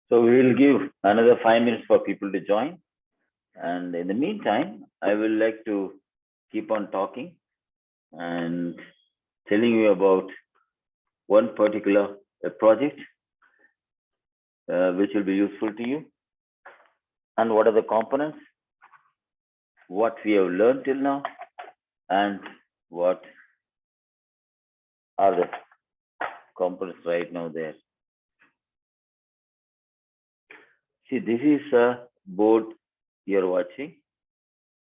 So we will give another 5 minutes for people to join. And in the meantime, I will like to keep on talking and telling you about one particular project which will be useful to you, and what are the components, what we have learned till now, and what are the components right now there. See, this is a board you're watching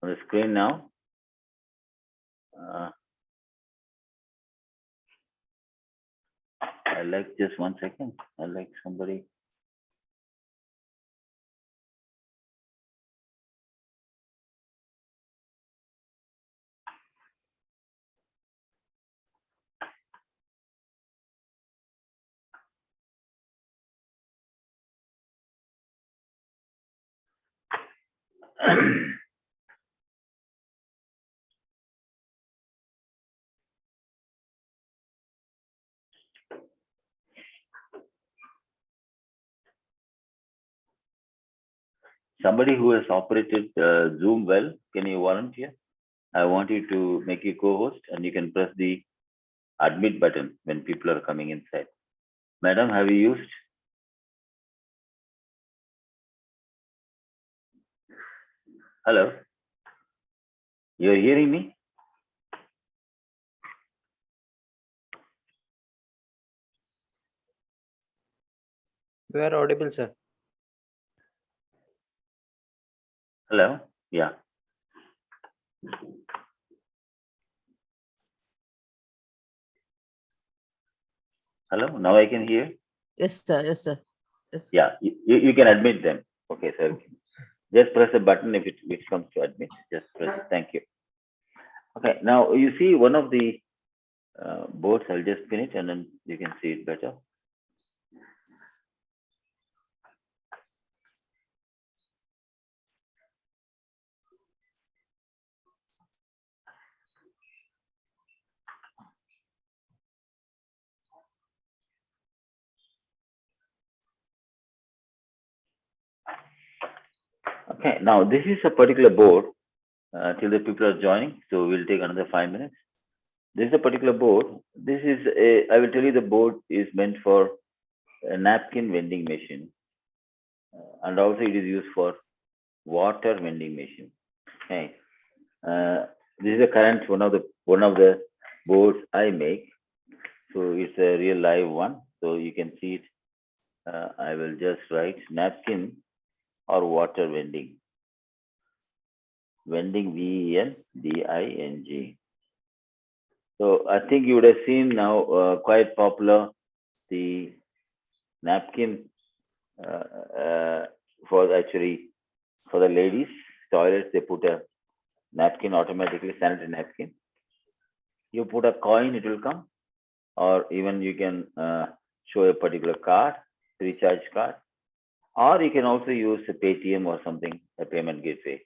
on the screen now. I like just 1 second. I like somebody. Somebody who has operated Zoom well, can you volunteer? I want you to make a co-host, and you can press the admit button when people are coming inside. Madam, have you used? Hello? You're hearing me? You are audible, sir. Hello? Yeah. Hello? Now I can hear? Yes, sir. Yes, sir. Yes. Yeah, you can admit them. Okay, sir. Just press a button if it comes to admit. Just press it. Thank you. Okay, now you see one of the boards. I'll just pin it and then you can see it better. Okay, now this is a particular board till the people are joining. So we'll take another 5 minutes. This is a particular board. This is I will tell you the board is meant for a napkin vending machine. And also it is used for water vending machine. Okay. This is the current one of the boards I make. So it's a real live one. So you can see it. I will just write napkin or water vending. Vending, VENDING. So I think you would have seen now quite popular the napkin for the ladies toilets. They put a napkin automatically, sanitary napkin. You put a coin, it will come, or even you can show a particular card, recharge card, or you can also use a Paytm or something, a payment gateway.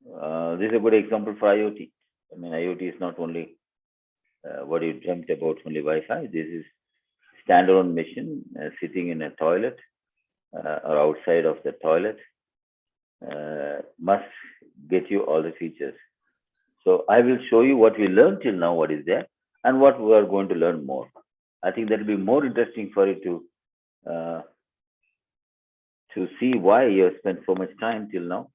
This is a good example for IoT. I mean, IoT is not only what you dreamt about, only Wi-Fi. This is standalone machine sitting in a toilet or outside of the toilet. Must get you all the features. So I will show you what we learned till now, what is there, and what we are going to learn more. I think that will be more interesting for you to see why you have spent so much time till now,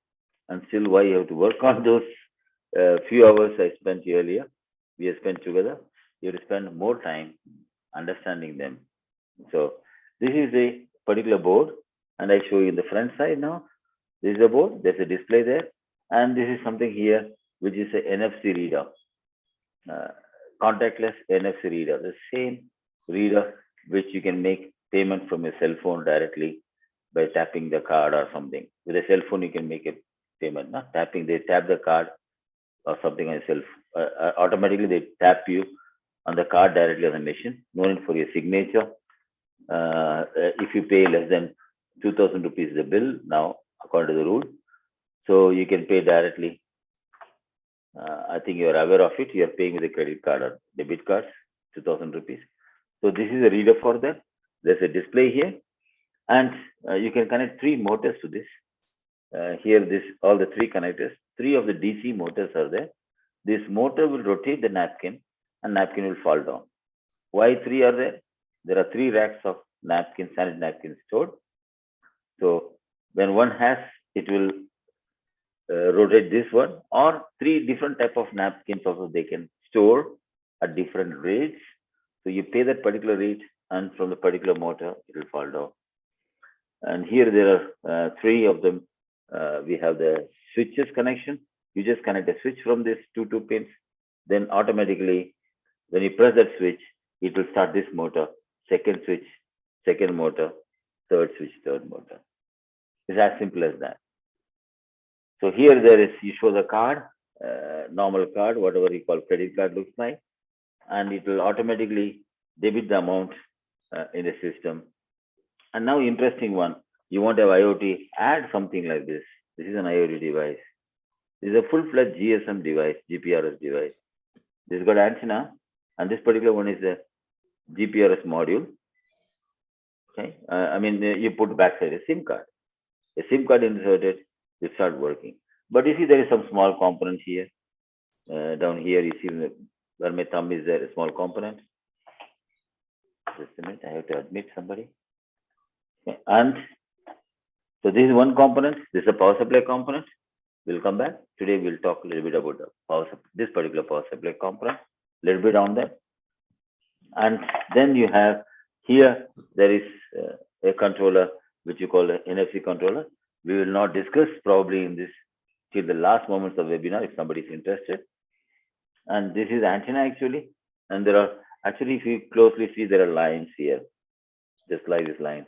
and still why you have to work on those few hours I spent earlier. We have spent together. You have to spend more time understanding them. So this is a particular board, and I show you in the front side now. This is a board. There's a display there, and this is something here which is a NFC reader, uh, contactless NFC reader, the same reader which you can make payment from your cell phone directly by tapping the card or something. With a cell phone, you can make a payment. Not tapping, they tap the card or something on yourself. Automatically, they tap you on the card directly on the machine. No need for your signature. If you pay less than 2,000 rupees the bill now, according to the rule, so you can pay directly. I think you are aware of it. You are paying with a credit card or debit card, 2,000 rupees. So this is a reader for that. There's a display here, And you can connect three motors to this. Here, all the three connectors, three of the DC motors are there. This motor will rotate the napkin and napkin will fall down. Why three are there? There are three racks of napkins, sanitary napkins stored. So when one has, it will rotate this one, or three different type of napkins also they can store at different rates. So you pay that particular rate, and from the particular motor, it will fall down. And here there are three of them. We have the switches connection. You just connect a switch from this two pins. Then automatically, when you press that switch, it will start this motor. Second switch, second motor, third switch, third motor. It's as simple as that. So here you show the card, normal card, whatever you call credit card looks like, and it will automatically debit the amount in the system. And now interesting one, you want to have IoT, add something like this. This is an IoT device. This is a full-fledged GSM device, GPRS device. This has got antenna, and this particular one is the GPRS module. Okay, I mean, you put backside a SIM card. A SIM card inserted, it start working. But you see there is some small component here. Down here, you see where my thumb is there, a small component. Just a minute, I have to admit somebody. Okay. And so this is one component. This is a power supply component. We'll come back. Today we'll talk a little bit about this particular power supply component, a little bit on that. And then you have here, there is a controller, which you call an NFC controller. We will not discuss probably in this till the last moments of webinar if somebody is interested. And this is antenna actually. And there are, actually, if you closely see, there are lines here, just like these lines.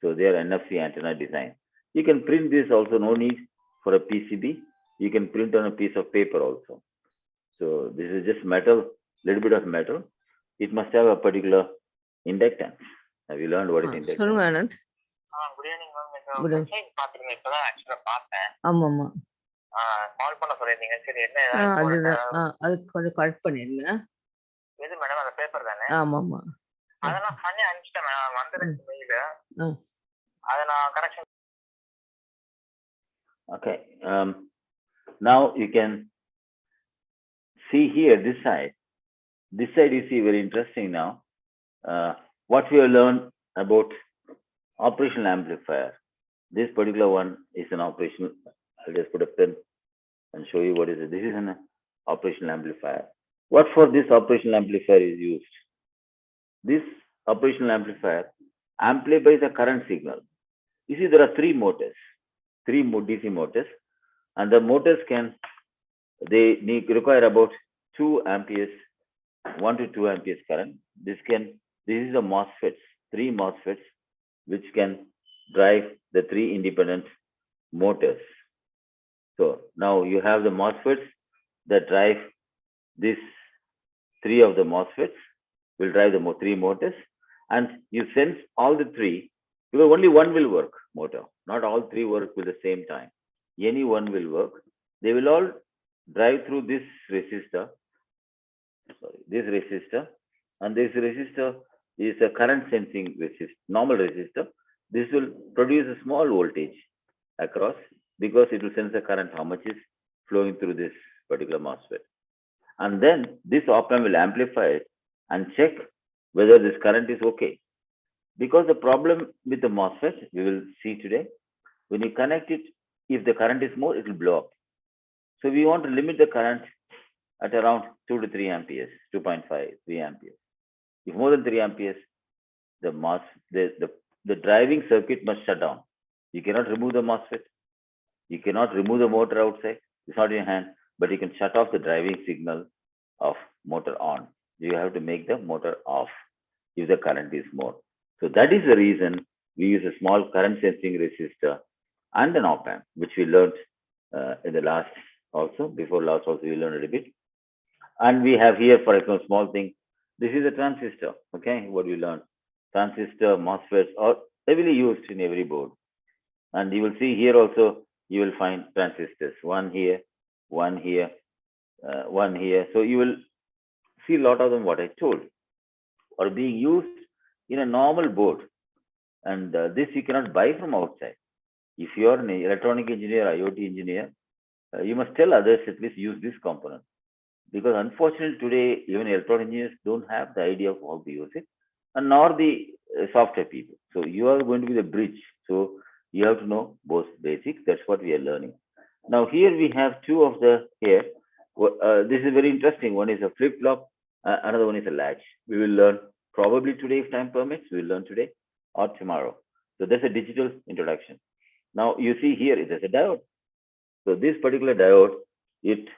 So they are NFC antenna design. You can print this also, no need for a PCB. You can print on a piece of paper also. So this is just metal, little bit of metal. It must have a particular inductance. Have you learned what is inductance? சொல்லுங்க Anand. Good evening ma'am. Good evening. Website பார்த்துருந்தேன், இப்பதான் ஆக்சுவலா பார்த்தேன். ஆமா ஆமா. கால் பண்ண சொல்லியிருந்தீங்க. சரி, என்ன அதுதான். அதுக்கு கொஞ்சம் கரெக்ட் பண்ணிருங்க. எது மேடம், அந்த பேப்பர் தானே? ஆமா ஆமா. அதெல்லாம் பண்ணி அனுப்பிச்சிட்டேன் மேடம், வந்துருக்கு மெயில். அதை நான் correction. Okay. Now you can see here this side. This side you see very interesting now. What we have learned about operational amplifier. This particular one is an operational. I'll just put a pen and show you what is it. This is an operational amplifier. What for this operational amplifier is used? This operational amplifier amplifies the current signal. You see, there are three motors, three DC motors, and the motors require about 2 amperes, 1 to 2 amperes current. This is the MOSFETs, three MOSFETs, which can drive the three independent motors. So now you have the MOSFETs that drive this. Three of the MOSFETs will drive the three motors, and you sense all the three, because only one will work motor. Not all three work at the same time. Any one will work. They will all drive through this resistor. This resistor, and this resistor is a current sensing resistor, normal resistor. This will produce a small voltage across, because it will sense the current, how much is flowing through this particular MOSFET. And then this op-amp will amplify it and check whether this current is okay. Because the problem with the MOSFET, we will see today, when you connect it, if the current is more, it will blow up. So we want to limit the current at around 2 to 3 amperes, 2.5, 3 amperes. If more than 3 amperes, the driving circuit must shut down. You cannot remove the MOSFET. You cannot remove the motor outside. It's not in your hand, but you can shut off the driving signal of motor on. You have to make the motor off if the current is more. So that is the reason we use a small current sensing resistor and an op-amp, which we learned in the last also, before last also we learned a little bit. And we have here, for example, small thing. This is a transistor, okay, what we learned. Transistor, MOSFETs are heavily used in every board. And you will see here also, you will find transistors, one here, one here, one here. So you will see a lot of them, what I told, are being used in a normal board. And this you cannot buy from outside. If you are an electronic engineer, IoT engineer, you must tell others at least use this component. Because unfortunately today, even electronic engineers don't have the idea of how to use it, and nor the software people. So you are going to be the bridge. So you have to know both basics. That's what we are learning. Now here we have two of the here. This is very interesting. One is a flip flop. Another one is a latch. We will learn probably today if time permits. We will learn today or tomorrow. So that's a digital introduction. Now you see here it is a diode. So this particular diode, it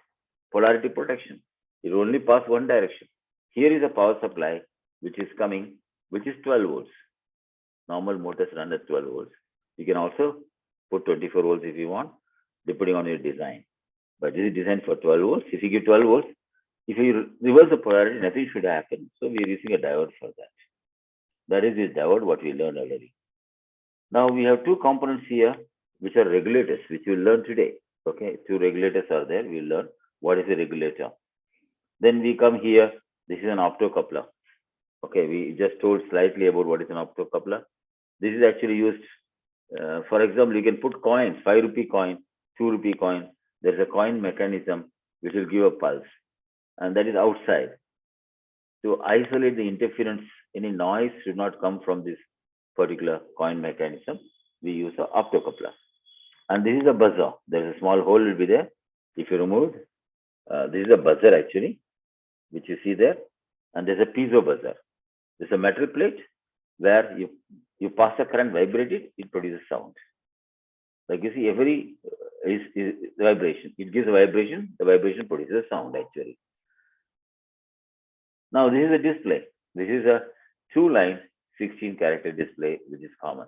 polarity protection. It only pass one direction. Here is a power supply which is coming, which is 12 volts. Normal motors run at 12 volts. You can also put 24 volts if you want, depending on your design. But this is designed for 12 volts. If you give 12 volts, if you reverse the polarity, nothing should happen. So we are using a diode for that. That is this diode, what we learned already. Now we have two components here, which are regulators, which we'll learn today. Okay, two regulators are there. We'll learn what is a regulator. Then we come here. This is an optocoupler. Okay, we just told slightly about what is an optocoupler. This is actually used, for example, you can put coins, 5 rupee coin, 2 rupee coin. There's a coin mechanism which will give a pulse, and that is outside. To isolate the interference, any noise should not come from this particular coin mechanism. We use an optocoupler. And this is a buzzer. There's a small hole will be there. If you remove, this is a buzzer actually, which you see there. And there's a piezo buzzer. There's a metal plate where you pass a current, vibrate it, it produces sound. Like you see, every is vibration. It gives a vibration, the vibration produces a sound actually. Now this is a display. This is a 2-line 16-character display, which is common.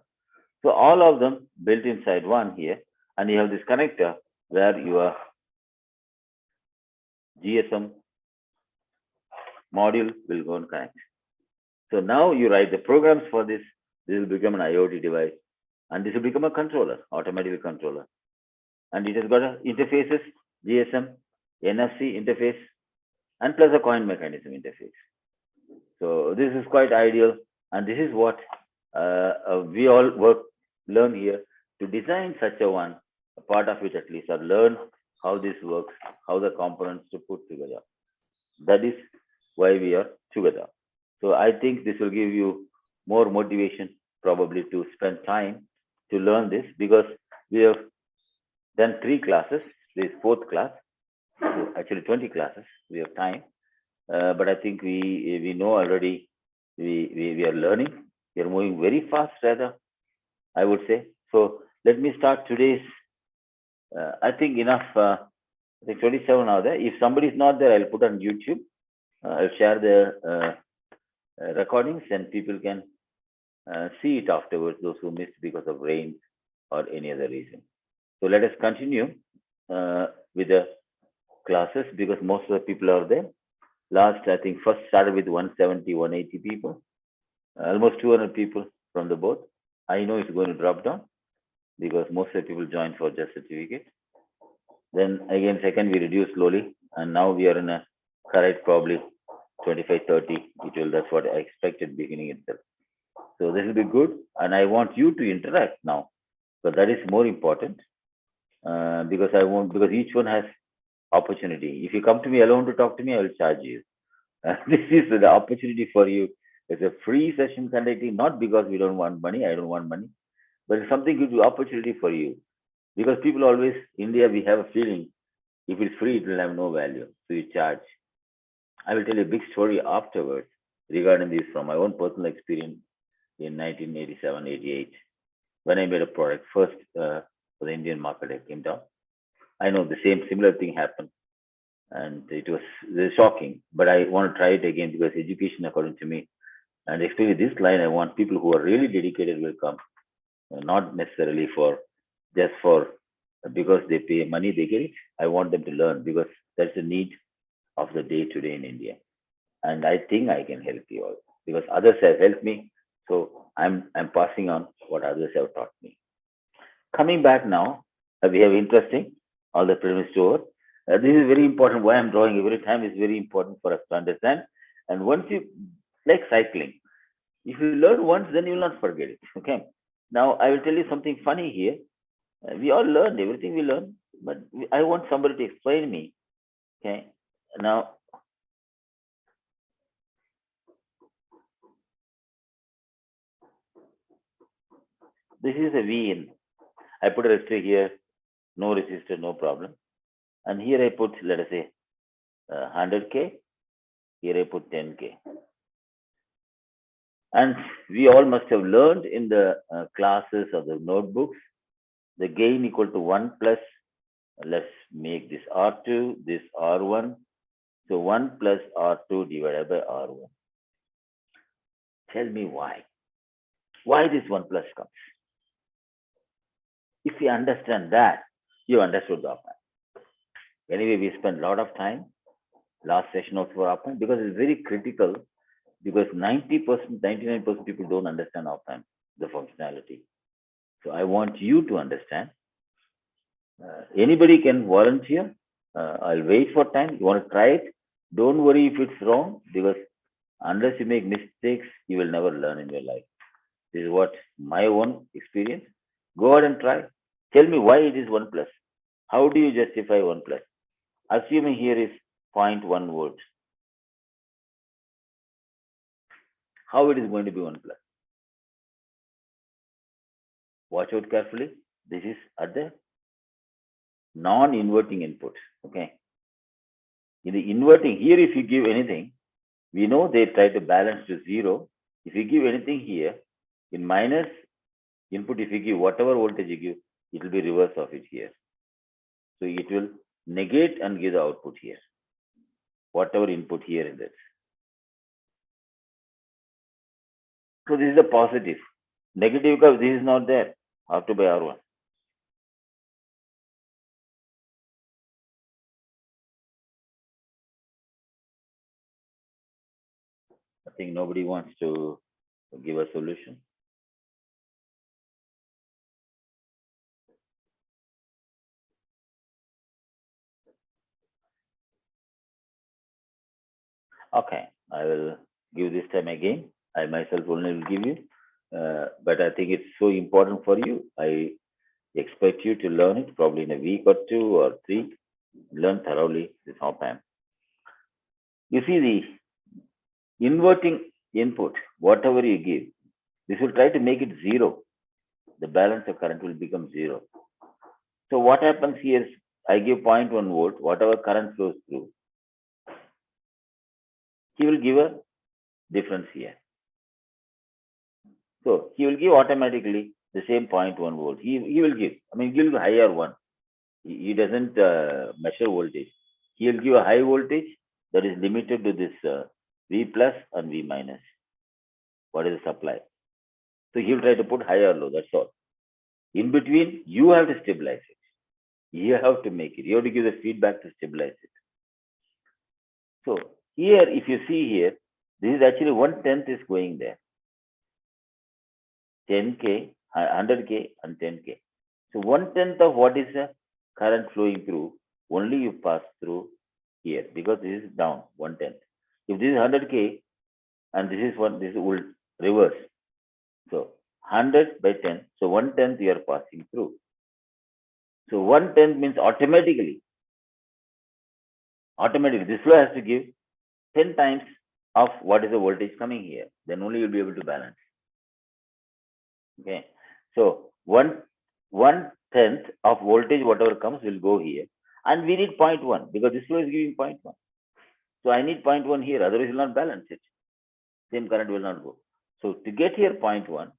So all of them built inside one here, and you have this connector where your GSM module will go and connect. So now you write the programs for this. This will become an IoT device, and this will become a controller, automatic controller. And it has got a interfaces, GSM, NFC interface, and plus a coin mechanism interface. So this is quite ideal, and this is what we all learn here to design such a one, a part of it at least, or learn how this works, how the components to put together. That is why we are together. So I think this will give you more motivation probably to spend time to learn this, because we have done 3 classes. This is 4th class. So actually 20 classes. We have time. But I think we know already we are learning. We are moving very fast rather, I would say. So let me start today's, I think enough, I think 27 are there. If somebody is not there, I'll put on YouTube. I'll share the recordings and people can see it afterwards, those who missed because of rain or any other reason. So let us continue with the classes, because most of the people are there. Last, I think first started with 170, 180 people, almost 200 people from the board. I know it's going to drop down because most of the people joined for just certificate. Then again, second, we reduced slowly, and now we are in a correct probably 25, 30. That's what I expected beginning itself. So this will be good, and I want you to interact now. So that is more important, because each one has opportunity. If you come to me alone to talk to me, I will charge you. This is the opportunity for you. It's a free session conducting, not because we don't want money, I don't want money, but it's something gives you opportunity for you. Because people always, India, we have a feeling, if it's free, it will have no value. So you charge. I will tell you a big story afterwards regarding this from my own personal experience in 1987, 88, when I made a product first for the Indian market. I came down. I know the similar thing happened, and it was shocking. But I want to try it again, because education, according to me, and especially this line, I want people who are really dedicated will come, not necessarily because they pay money, they get it. I want them to learn, because that's the need of the day today in India. And I think I can help you all, because others have helped me. So I'm passing on what others have taught me. Coming back now, we have interesting, all the premise over. This is very important. Why I'm drawing every time is very important for us to understand. And once you, like cycling, If you learn once, then you will not forget it. Okay. Now I will tell you something funny here. We all learn everything we learn, but I want somebody to explain me. Okay. Now, this is a V in. I put a resistor here, no resistor, no problem. And here I put, let us say, 100K. Here I put 10K. And we all must have learned in the classes or the notebooks, the gain equal to 1 plus, let's make this R2, this R1. So 1 plus R2 divided by R1. Tell me why. Why this 1 plus comes? If you understand that, you understood the op-amp. Anyway, we spent a lot of time, last session also for op-amp, because it's very critical, because 90%, 99% people don't understand op-amp, the functionality. So I want you to understand. Anybody can volunteer. I'll wait for time. You want to try it? Don't worry if it's wrong, because unless you make mistakes, you will never learn in your life. This is what my own experience. Go ahead and try. Tell me why it is 1 plus. How do you justify 1 plus? Assuming here is 0.1 volts. How it is going to be 1 plus? Watch out carefully. This is at the non-inverting input. Okay. In the inverting, here if you give anything, we know they try to balance to 0. If you give anything here, in minus input, if you give whatever voltage you give, it will be reverse of it here. So it will negate and give the output here. Whatever input here in this. So this is the positive. Negative because this is not there. R2 by R1. I think nobody wants to give a solution. Okay, I will give this time again. I myself only will give you, but I think it's so important for you. I expect you to learn it probably in a week or 2 or 3. Learn thoroughly this op-amp. You see the inverting input, whatever you give, this will try to make it 0. The balance of current will become 0. So what happens here is I give 0.1 volt, whatever current flows through, he will give a difference here. So he will give automatically the same 0.1 volt. He will give, I mean, give a higher one. He doesn't measure voltage. He will give a high voltage that is limited to this V plus and V minus. What is the supply? So he will try to put higher low, that's all. In between, you have to stabilize it. You have to make it. You have to give the feedback to stabilize it. So here, if you see here, this is actually 1/10 is going there. 10K, 100K and 10K. So 1/10 of what is the current flowing through, only you pass through here because this is down 1/10. If this is 100K and this is one, this will reverse. So 100 by 10, so 1/10 you are passing through. So 1/10 means automatically this flow has to give 10 times of what is the voltage coming here. Then only you'll be able to balance. Okay. So 1/10 of voltage, whatever comes, will go here. And we need 0.1 because this flow is giving 0.1. So I need 0.1 here, otherwise it will not balance it. Same current will not go. So to get here 0.1,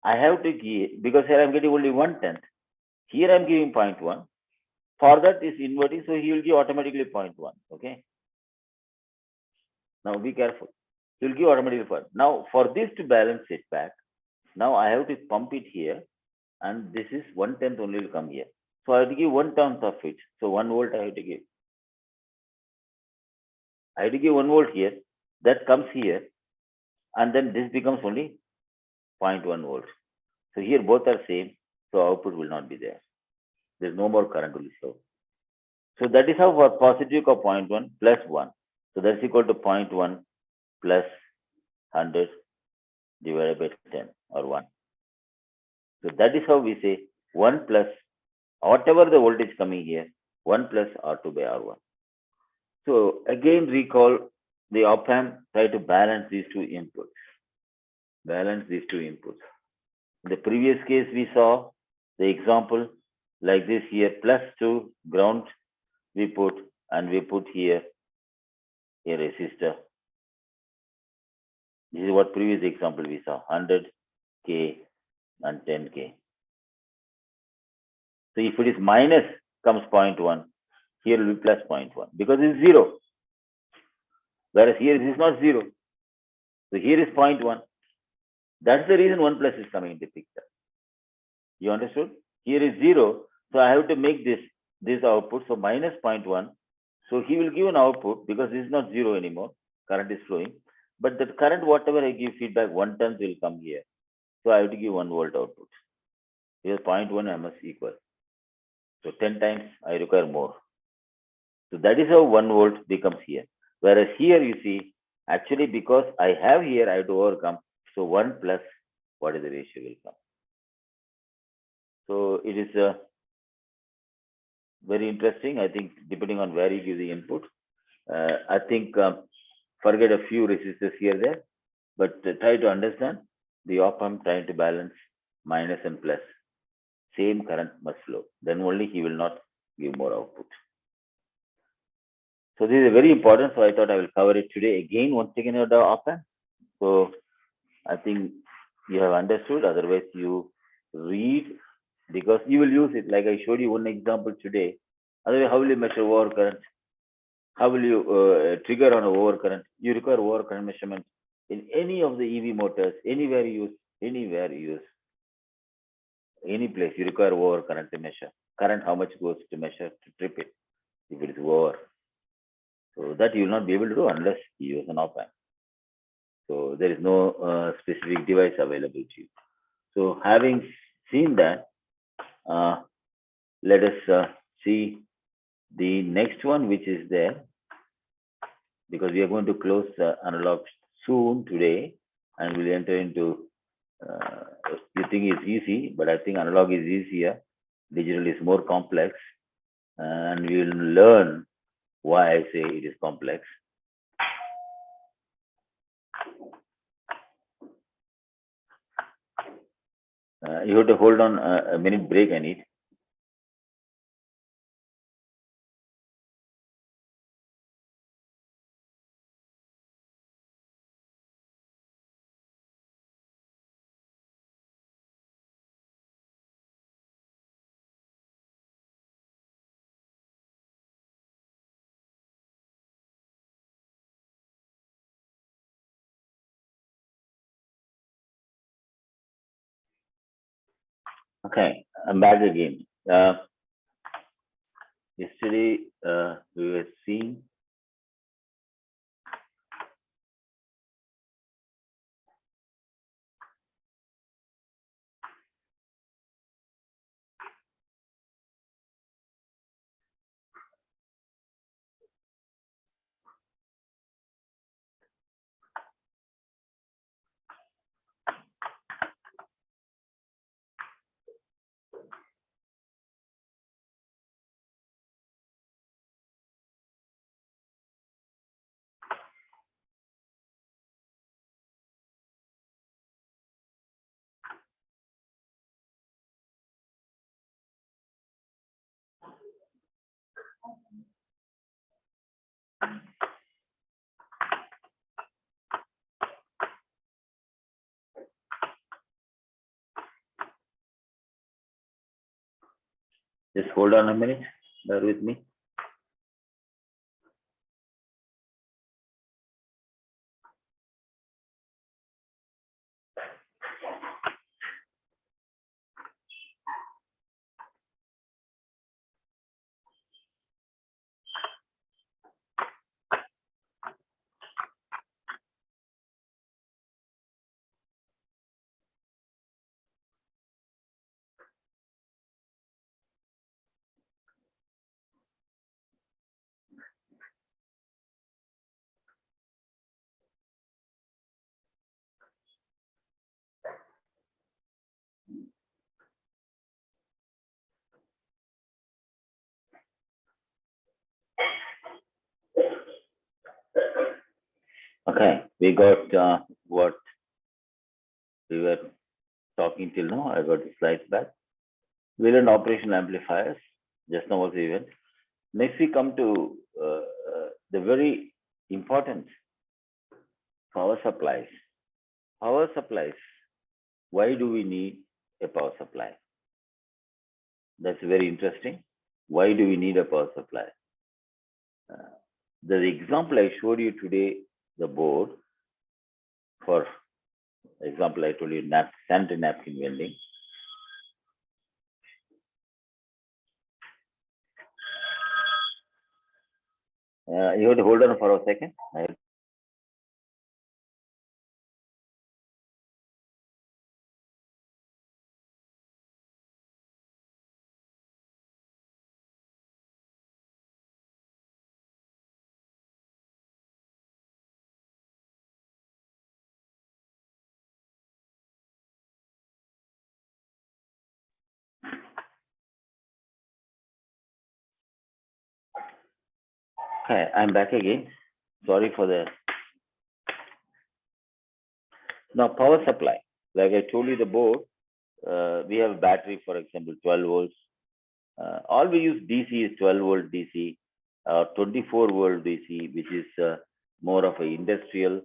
I have to give, because here I'm getting only 1/10. Here I'm giving 0.1. For that is inverting, so he will give automatically 0.1. Okay. Now be careful. He will give automatically 0.1. Now for this to balance it back, now I have to pump it here, and this is 1/10 only will come here. So I have to give 1/10 of it. So 1 volt I have to give. I have to give 1 volt here. That comes here, and then this becomes only 0.1 volt. So here both are same, so output will not be there. There's no more current will flow. So that is how for positive of 0.1 plus 1. So that's equal to 0.1 plus 100 divided by 10 or 1. So that is how we say 1 plus whatever the voltage coming here, 1 plus R2 by R1. So again recall the op amp try to balance these two inputs. Balance these two inputs. In the previous case we saw the example like this here plus 2 ground we put and we put here a resistor. This is what previous example we saw 100K and 10K. So if it is minus comes 0.1, here will be plus 0.1 because it is 0. Whereas here it is not 0. So here is 0.1. That's the reason 1 plus is coming into picture. You understood? Here is 0. So I have to make this output. So minus 0.1. So he will give an output because this is not 0 anymore. Current is flowing. But the current, whatever I give feedback, 1 turns will come here. So I have to give 1 volt output. Here 0.1 I must equal. So 10 times I require more. So that is how 1 volt becomes here. Whereas here you see, actually because I have here, I have to overcome. So 1 plus, what is the ratio will come. So it is very interesting. I think depending on where you give the input, I think forget a few resistors here there, but try to understand the op amp trying to balance minus and plus. Same current must flow. Then only he will not give more output. So this is very important. So I thought I will cover it today again once again about the op amp. So I think you have understood. Otherwise you read because you will use it. Like I showed you one example today. Otherwise, how will you measure overcurrent? How will you trigger on a overcurrent? You require overcurrent measurement in any of the EV motors, anywhere you use, any place you require overcurrent to measure. Current, how much goes to measure to trip it if it is over. So that you will not be able to do unless you use an op amp. So there is no specific device available to you. So having seen that, let us see the next one which is there, because we are going to close analog soon today and we'll enter into you think it's easy, but I think analog is easier, digital is more complex, and we will learn why I say it is complex. You have to hold on a minute break I need. Okay, I'm back again. Yesterday we were seeing just hold on a minute, bear with me. Okay, we got what we were talking till now. I got the slides back. We learned operational amplifiers. Just now was the event. Next, we come to the very important power supplies. Power supplies. Why do we need a power supply? That's very interesting. Why do we need a power supply? The example I showed you today, the board, for example, I told you sanitary napkin vending. You have to hold on for a second. Okay, I'm back again. Sorry for the. Now, power supply. Like I told you, the board, we have a battery, for example, 12 volts. All we use DC is 12 volt DC, 24 volt DC, which is more of a industrial.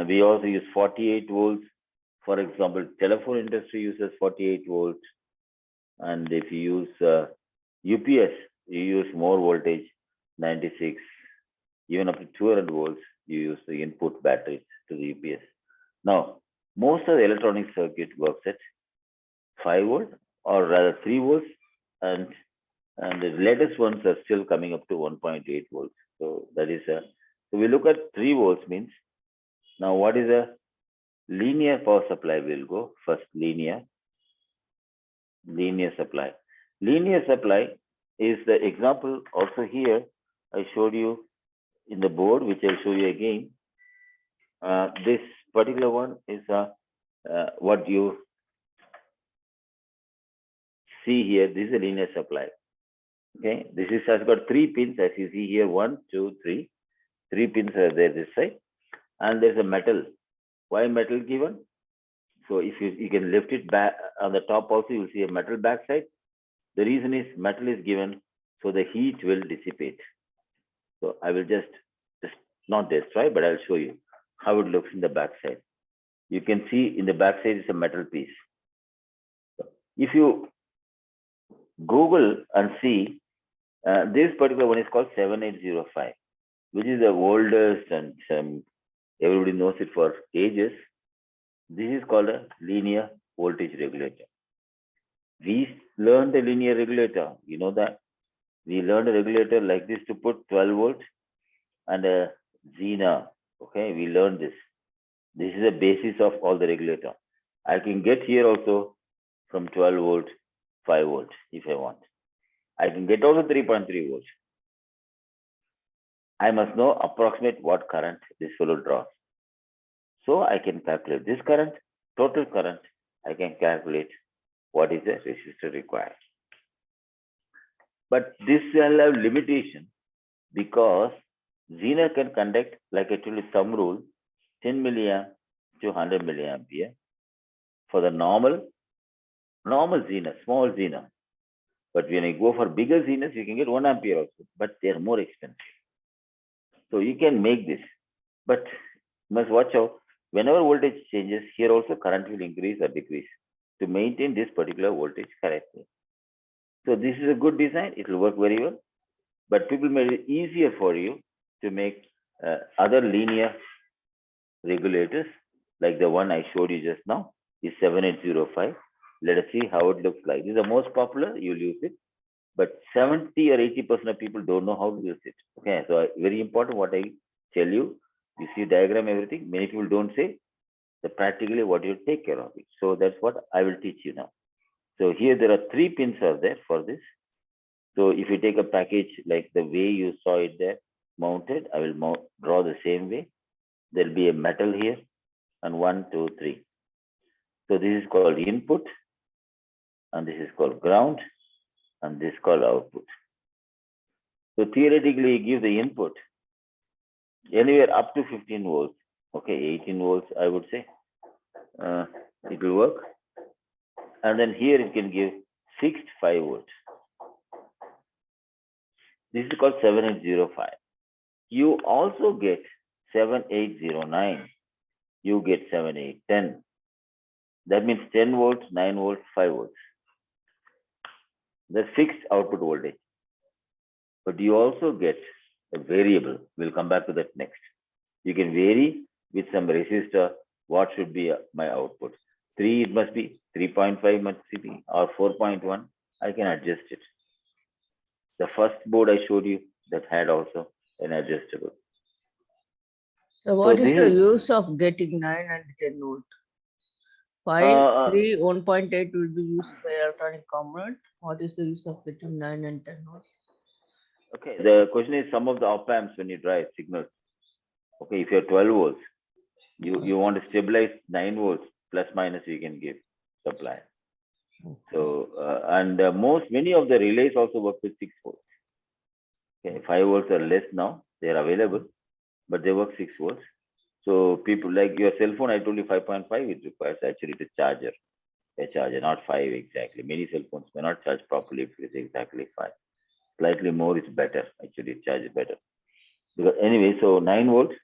We also use 48 volts. For example, telephone industry uses 48 volts. And if you use UPS, you use more voltage, 96, even up to 200 volts, you use the input batteries to the UPS. Now, most of the electronic circuit works at 5 volt or rather 3 volts, and the latest ones are still coming up to 1.8 volts. So that is so we look at 3 volts means, now what is a linear power supply? Will go first linear supply. Linear supply is the example also here. I showed you in the board, which I'll show you again. This particular one is what you see here. This is a linear supply. Okay, this has got 3 pins, as you see here. 1, 2, 3. 3 pins are there this side, and there's a metal. Why metal given? So if you can lift it back on the top also, you'll see a metal backside. The reason is metal is given so the heat will dissipate. So I will just not destroy, but I'll show you how it looks in the backside. You can see in the backside is a metal piece. If you Google and see, this particular one is called 7805, which is the oldest, and everybody knows it for ages. This is called a linear voltage regulator. We learned a linear regulator, you know that. We learned a regulator like this to put 12 volts and a Zener. Okay, we learned this. This is the basis of all the regulator. I can get here also from 12 volt, 5 volt if I want. I can get also 3.3 volts. I must know approximate what current this fellow draws. So I can calculate this current, total current. I can calculate what is the resistor required. But this will have limitation because Zener can conduct, like I told you, thumb rule, 10 milliamp to 100 milliampere for the normal Zener, small Zener. But when you go for bigger Zeners, you can get 1 ampere also, but they are more expensive. So you can make this, but you must watch out. Whenever voltage changes, here also current will increase or decrease to maintain this particular voltage correctly. So this is a good design. It will work very well, but people made it easier for you to make other linear regulators like the one I showed you just now is 7805. Let us see how it looks like. This is the most popular. You'll use it, but 70 or 80% of people don't know how to use it. Okay, so very important what I tell you. You see diagram, everything. Many people don't say the practically what you take care of it. So that's what I will teach you now. So here there are 3 pins are there for this. So if you take a package like the way you saw it there mounted, I will draw the same way. There'll be a metal here and 1, 2, 3. So this is called input, and this is called ground, and this is called output. So theoretically, you give the input anywhere up to 15 volts. Okay, 18 volts, I would say. It will work. And then here it can give fixed 5 volts. This is called 7805. You also get 7809. You get 7810. That means 10 volts, 9 volts, 5 volts. The fixed output voltage. But you also get a variable. We'll come back to that next. You can vary with some resistor what should be my output. 3 it must be, 3.5 must be, or 4.1. I can adjust it. The first board I showed you that had also an adjustable. So what So is this the is- use of getting 9 and 10 volt? 5, 3, 1.8 will be used by electronic component. What is the use of getting 9 and 10 volt? Okay, the question is some of the op amps when you drive signals. Okay, if you're 12 volts, you want to stabilize 9 volts plus minus you can give supply. So many of the relays also work with 6 volts. Okay, 5 volts are less now, they are available, but they work 6 volts. So people like your cell phone, I told you 5.5, it requires actually a charger, not 5 exactly. Many cell phones may not charge properly if it is exactly 5. Slightly more is better, actually it charges better. Because anyway, so 9 volts,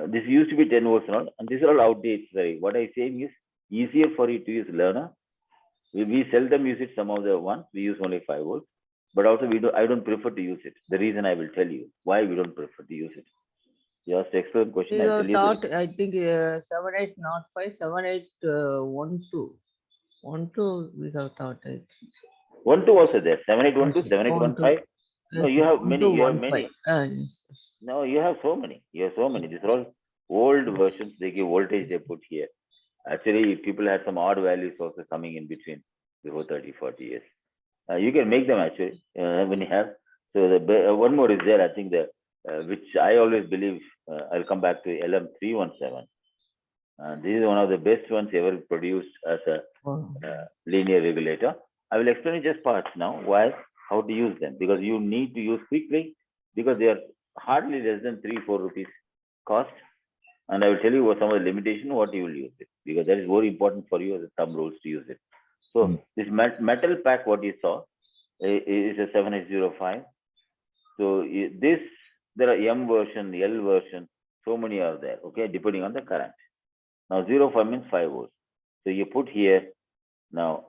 this used to be 10 volts now, and these are all outdated. Sorry, what I saying is easier for you to use learner. We seldom use it, some of the ones, we use only 5 volts, but also I don't prefer to use it. The reason I will tell you why we don't prefer to use it. You asked excellent question. We I'll have tell you taught, I think, 7805, 7812. 12 we have taught, I think. 1, 2 also there. 7812, 7815. No, Yes, you have many. You have 1215. many. Yes, yes. No, you have so many. You have so many. These are all old versions. They give voltage they put here. Actually, people had some odd values also coming in between before 30, 40 years. You can make them actually when you have. So the one more is there. I think which I always believe. I'll come back to LM317. This is one of the best ones ever produced as a Wow. linear regulator. I will explain just parts now. Why? How to use them? Because you need to use quickly because they are hardly less than 3-4 rupees cost. And I will tell you what some of the limitation, what you will use it, because that is very important for you as a thumb rules to use it. So this metal pack, what you saw, is a 7805. So there are M version, L version, so many are there, okay, depending on the current. Now 05 means 5 volts. So you put here, now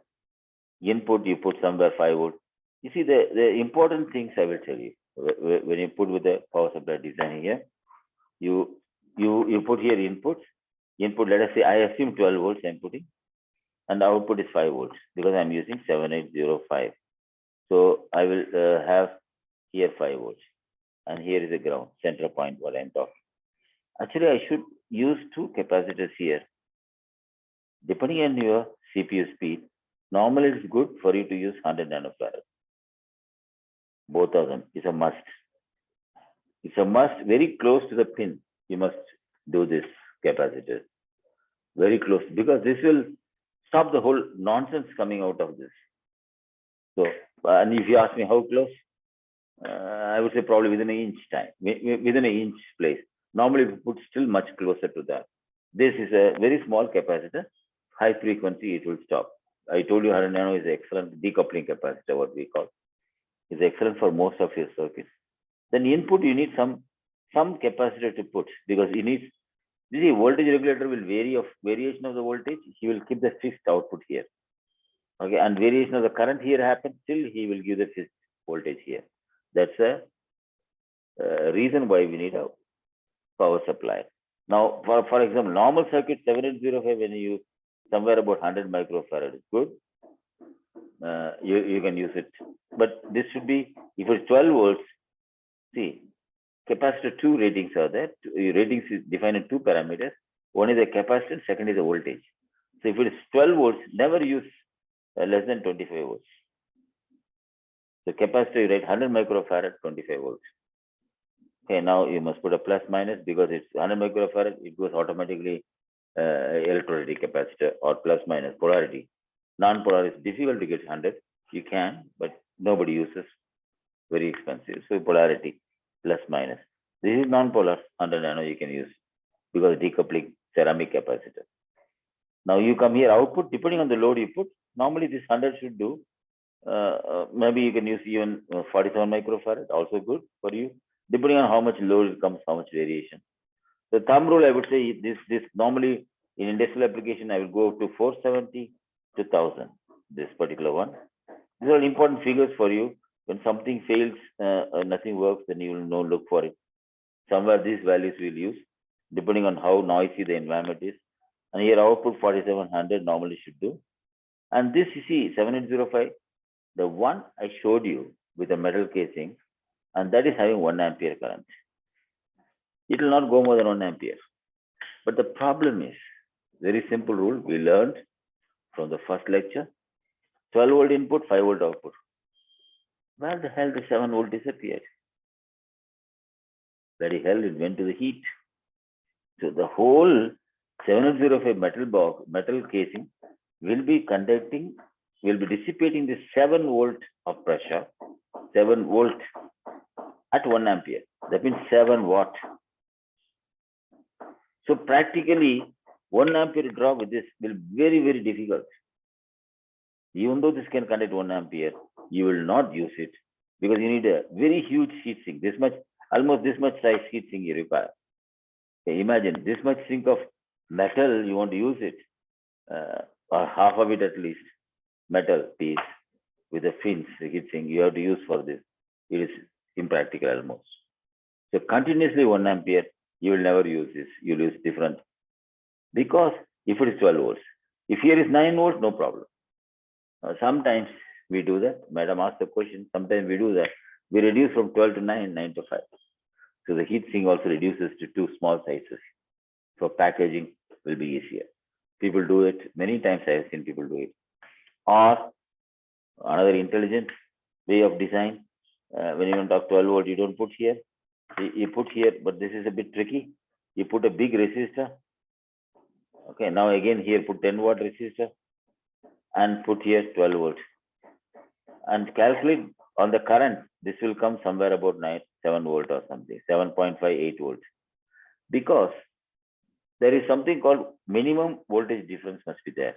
input, you put somewhere 5 volts. You see the important things I will tell you. When you put with the power supply design here, you put here input, let us say, I assume 12 volts I'm putting, and the output is 5 volts because I'm using 7805. So I will have here 5 volts, and here is the ground, center point what I'm talking. Actually, I should use 2 capacitors here. Depending on your CPU speed, normally it's good for you to use 100 nanofarad. Both of them is a must. It's a must, very close to the pin. You must do this capacitor. Very close, because this will stop the whole nonsense coming out of this. So, and if you ask me how close, I would say probably within an inch time, within an inch place. Normally, we put still much closer to that. This is a very small capacitor, high frequency, it will stop. I told you 100 nano is excellent decoupling capacitor, what we call. Is excellent for most of your circuits. Then input, you need some capacitor to put, because you need, you see, voltage regulator will variation of the voltage, he will keep the fixed output here. Okay, and variation of the current here happens, still he will give the fixed voltage here. That's a reason why we need a power supply. Now, for example, normal circuit 7805, when you use somewhere about 100 microfarad is good. You can use it, but this should be, if it's 12 volts, see, capacitor 2 ratings are there. Ratings is defined in 2 parameters. One is a capacitance, second is a voltage. So if it is 12 volts, never use less than 25 volts. The capacitor, you write 100 microfarad, 25 volts. Okay, now you must put a plus minus, because it's 100 microfarad, it goes automatically electrolytic capacitor, or plus minus polarity. Non-polar is difficult to get 100. You can, but nobody uses. Very expensive. So polarity, plus minus. This is non-polar, 100 nano you can use. because decoupling ceramic capacitor. Now you come here, output, depending on the load you put, normally this 100 should do, maybe you can use even 47 microfarad, also good for you, depending on how much load it comes, how much variation. The thumb rule, I would say this normally in industrial application, I will go to 470 to 1000, this particular one. These are important figures for you. When something fails, nothing works, then you will know, look for it. Somewhere these values will use, depending on how noisy the environment is. And here output 4700 normally should do. And this you see 7805, the one I showed you with a metal casing, and that is having 1 ampere current. It will not go more than 1 ampere. But the problem is, very simple rule we learned from the first lecture, 12 volt input, 5 volt output. Where the hell the 7 volt disappeared? Bloody hell, it went to the heat. So the whole 705 metal casing will be conducting, will be dissipating the 7 volt of pressure, 7 volt at 1 ampere. That means 7 watt. So practically 1 ampere drop with this will be very, very difficult. Even though this can conduct 1 ampere, you will not use it because you need a very huge heat sink. This much, almost this much size heat sink you require. Okay, imagine this much sink of metal, you want to use it, or half of it at least, metal piece with the fins, the heat sink you have to use for this. It is impractical almost. So continuously 1 ampere, you will never use this. You will use different. Because if it is 12 volts, if here is 9 volts, no problem. Sometimes we do that. Madam asked the question. Sometimes we do that. We reduce from 12 to 9, 9 to 5. So the heat sink also reduces to 2 small sizes. So packaging will be easier. People do it. Many times I have seen people do it. Or another intelligent way of design. When you want to talk 12 volt, you don't put here. You put here, but this is a bit tricky. You put a big resistor. Okay, now again here put 10 watt resistor and put here 12 volts. And calculate on the current, this will come somewhere about 7 volt or something, 7.58 volts. Because there is something called minimum voltage difference must be there.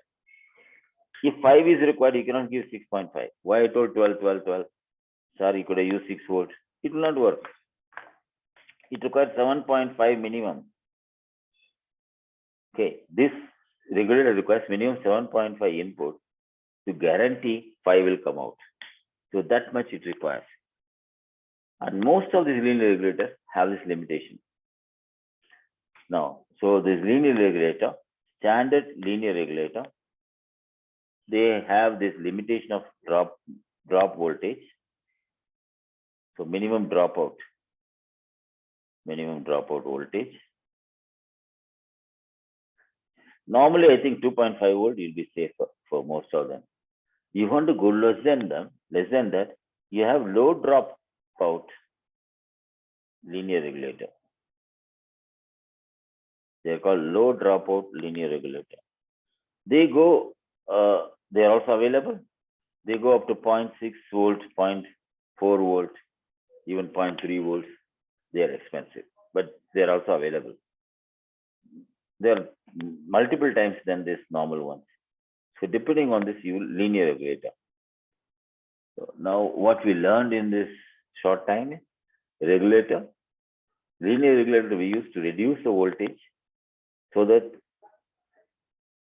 If 5 is required, you cannot give 6.5. Why I told 12, 12, 12? Sorry, you could have used 6 volts. It will not work. It requires 7.5 minimum. Okay, this regulator requires minimum 7.5 input to guarantee 5 will come out. So that much it requires. And most of these linear regulators have this limitation. Now, so this linear regulator, standard linear regulator, they have this limitation of drop voltage. So minimum dropout voltage. Normally, I think 2.5 volt will be safer for most of them. You want to go less than that, you have low dropout linear regulator. They are called low dropout linear regulator. They go, they are also available. They go up to 0.6 volt, 0.4 volt, even 0.3 volts. They are expensive, but they are also available. They are multiple times than this normal ones. So depending on this, you linear regulator. So now what we learned in this short time, linear regulator we use to reduce the voltage so that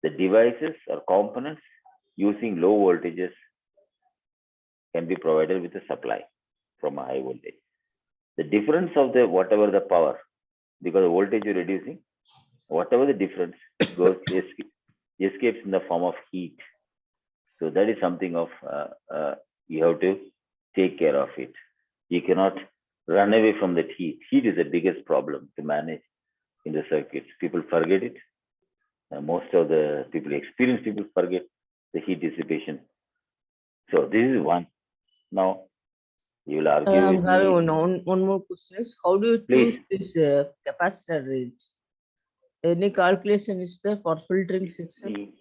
the devices or components using low voltages can be provided with a supply from a high voltage. The difference of the whatever the power, because the voltage you're reducing, whatever the difference goes escapes in the form of heat. So that is something of you have to take care of it. You cannot run away from that heat. Heat is the biggest problem to manage in the circuits. People forget it. Most of the experienced people forget the heat dissipation. So this is one. Now you will argue. I'm having one more question. How do you choose this capacitor range? Any calculation is there for filtering system?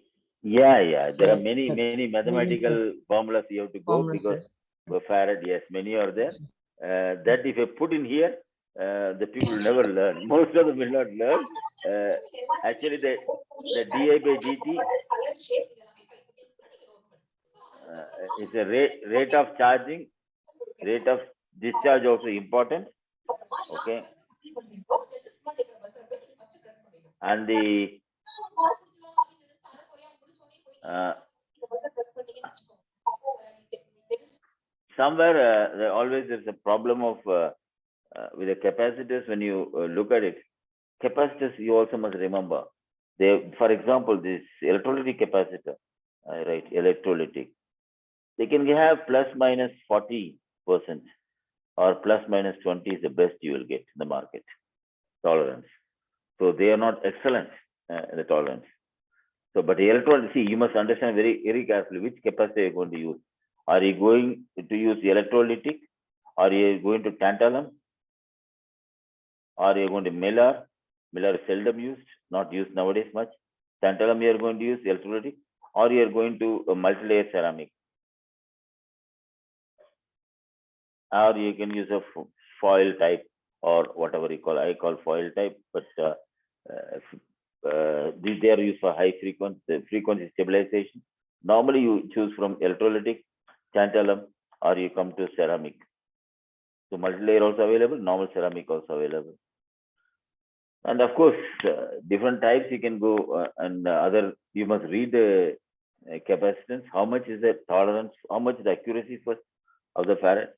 Yeah. There are many mathematical formulas you have to go because for Farad, yes, many are there. That if you put in here, the people will never learn. Most of them will not learn. actually the di by dt is a rate of charging, rate of discharge also important. Okay. And the somewhere always there's a problem of with the capacitors. When you look at it, capacitors you also must remember. They, for example, this electrolytic capacitor, right? Electrolytic, they can have plus minus 40% or plus minus 20 is the best you will get in the market tolerance. So they are not excellent in the tolerance. So, but the electrolytic, see, you must understand very carefully which capacitor you're going to use. Are you going to use the electrolytic? Are you going to tantalum? Are you going to Miller? Miller is seldom used, not used nowadays much. Tantalum you are going to use electrolytic, or you are going to a multi-layer ceramic, or you can use a foil type or whatever you call. I call foil type, but they are used for high frequency stabilization. Normally you choose from electrolytic, tantalum, or you come to ceramic. So multi-layer also available, normal ceramic also available. And of course, different types you can go and other, you must read the capacitance, how much is the tolerance, how much is the accuracy first of the farad,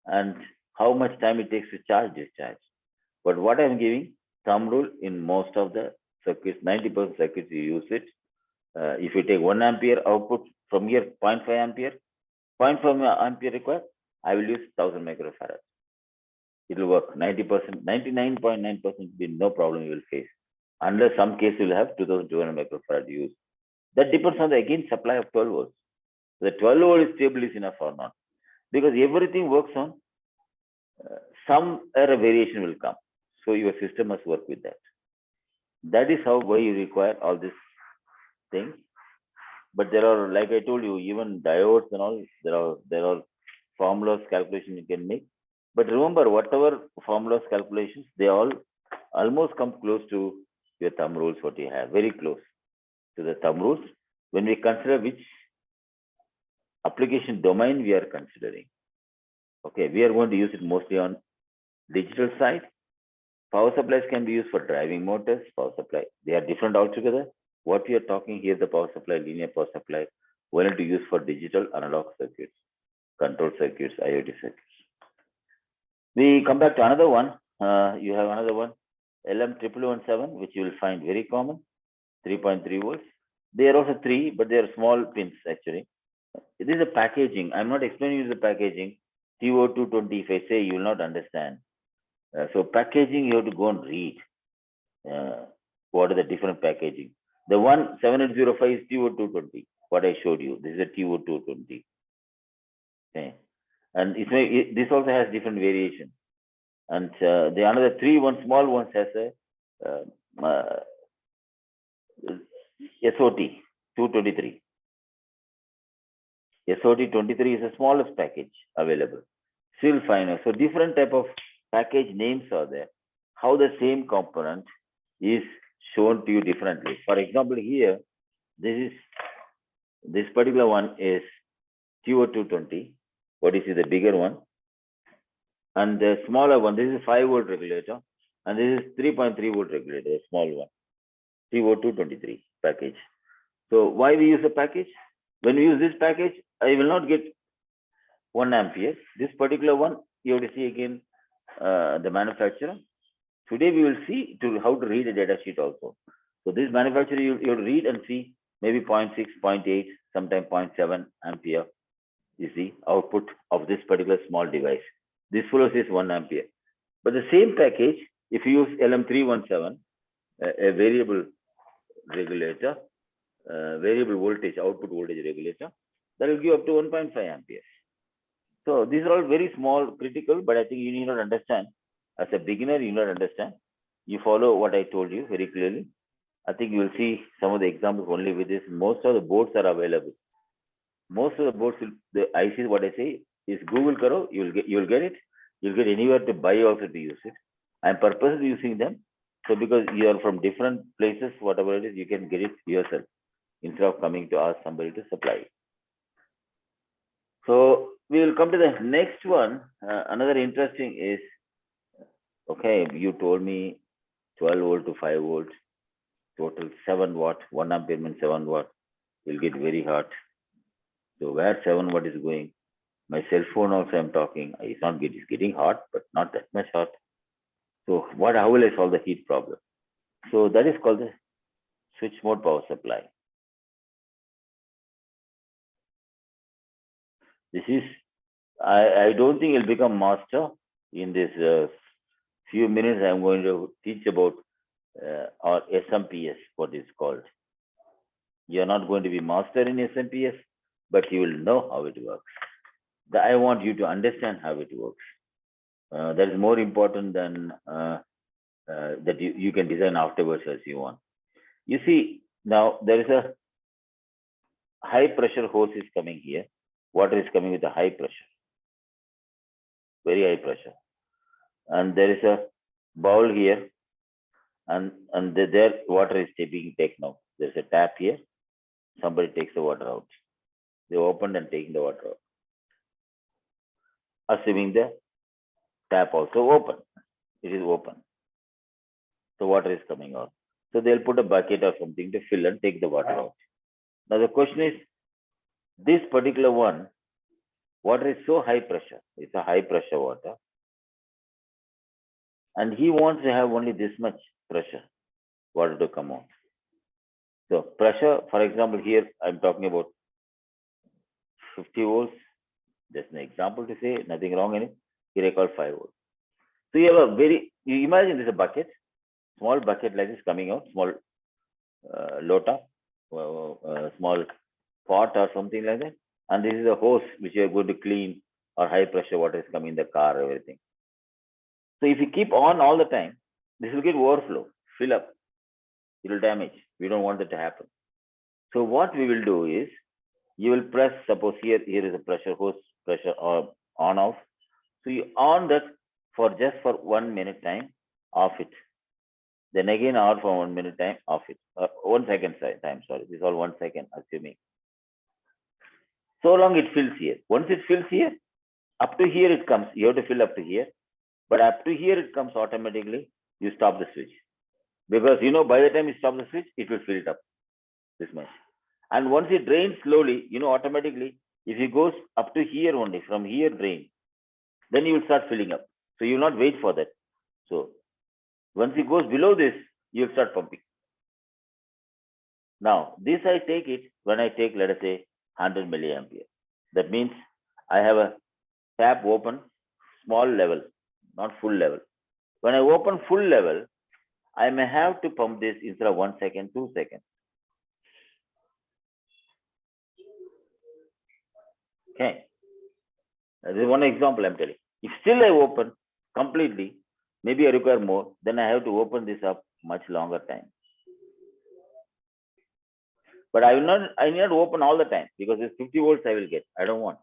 and how much time it takes to charge discharge. But what I'm giving, thumb rule in most of the circuits, 90% circuits you use it. If you take 1 ampere output from here, 0.5 ampere, 0.5 ampere required, I will use 1000 microfarad. It will work 90%, 99.9% be no problem you will face. Unless some case you will have 2200 microfarad use. That depends on the again supply of 12 volts. The 12 volt stable is enough or not. Because everything works on some error variation will come. So your system must work with that. That is how why you require all these things. But there are, like I told you, even diodes and all, there are formulas calculation you can make. But remember, whatever formulas calculations, they all almost come close to your thumb rules, what you have, very close to the thumb rules. When we consider which application domain we are considering. Okay, we are going to use it mostly on digital side. Power supplies can be used for driving motors, power supply. They are different altogether. What we are talking here, the power supply, linear power supply, we are to use for digital analog circuits, control circuits, IoT circuits. We come back to another one. You have another one, LM1117, which you will find very common, 3.3 volts. They are also 3, but they are small pins actually. This is a packaging. I'm not explaining you the packaging. TO220, if I say, you will not understand. So packaging, you have to go and read what are the different packaging. The one 7805 is TO220, what I showed you. This is a TO220. Okay. And this also has different variation. And the another one small ones has a SOT 223. SOT 23 is the smallest package available. Still finer. So different type of package names are there. How the same component is shown to you differently. For example, here, this particular one is TO220. What is the bigger one? And the smaller one, this is 5 volt regulator, and this is 3.3 volt regulator, the small one, TO223 package. So why we use a package? When we use this package, I will not get 1 ampere. This particular one, you have to see again the manufacturer. Today we will see how to read a data sheet also. So this manufacturer, you have to read and see maybe 0.6, 0.8, sometimes 0.7 ampere. You see output of this particular small device. This follows is 1 ampere. But the same package, if you use LM317, a variable regulator, variable voltage, output voltage regulator, that will give up to 1.5 amperes. So these are all very small, critical, but I think you need not understand. As a beginner, you need not understand. You follow what I told you very clearly. I think you will see some of the examples only with this. Most of the boards are available. Most of the boards, the ICs, what I say is Google Karo, you will get it. You'll get anywhere to buy also to use it. I'm purposely using them So because you are from different places, whatever it is, you can get it yourself instead of coming to ask somebody to supply it. So we will come to the next one. Another interesting is, okay, you told me 12 volt to 5 volts, total 7 watt, 1 ampere means 7 watt, will get very hot. So where 7 watt is going? My cell phone also I'm talking, it's not getting, it's getting hot, but not that much hot. So how will I solve the heat problem? So that is called the switch mode power supply. This is, I don't think you'll become master in this few minutes. I'm going to teach about or SMPS, what is called. You're not going to be master in SMPS, but you will know how it works. I want you to understand how it works. That is more important than that you can design afterwards as you want. You see, now there is a high pressure hose is coming here. Water is coming with a high pressure, very high pressure. And there is a bowl here, and there water is being taken out. There's a tap here. Somebody takes the water out. They opened and taking the water out. Assuming the tap also open. It is open. So water is coming out. So they'll put a bucket or something to fill and take the water out. Now the question is, this particular one, water is so high pressure. It's a high pressure water. And he wants to have only this much pressure, water to come out. So pressure, for example, here I'm talking about 50 volts. Just an example to say, nothing wrong in it. Here I call 5 volts. So you have you imagine there's a bucket, small bucket like this coming out, small lota, small pot or something like that. And this is a hose which you are going to clean, or high pressure water is coming in the car, everything. So if you keep on all the time, this will get overflow, fill up. It will damage. We don't want that to happen. So what we will do is, you will press, suppose here is a pressure hose, pressure or on off. So you on that for just for 1 minute time, off it. Then again on for 1 minute time, off it. 1 second time, sorry. This is all 1 second, assuming. So long it fills here. Once it fills here, up to here it comes. You have to fill up to here. But up to here it comes automatically. You stop the switch. Because by the time you stop the switch, it will fill it up this much. And once it drains slowly, automatically, if it goes up to here only, from here drain, then you will start filling up. So you will not wait for that. So once it goes below this, you will start pumping. Now, this I take it when I take, let us say, 100 milliampere. That means I have a tap open, small level, not full level. When I open full level, I may have to pump this instead of 1 second, 2 seconds. Okay. This is one example I'm telling. If still I open completely, maybe I require more, then I have to open this up much longer time. But I need not open all the time, because this 50 volts I will get. I don't want.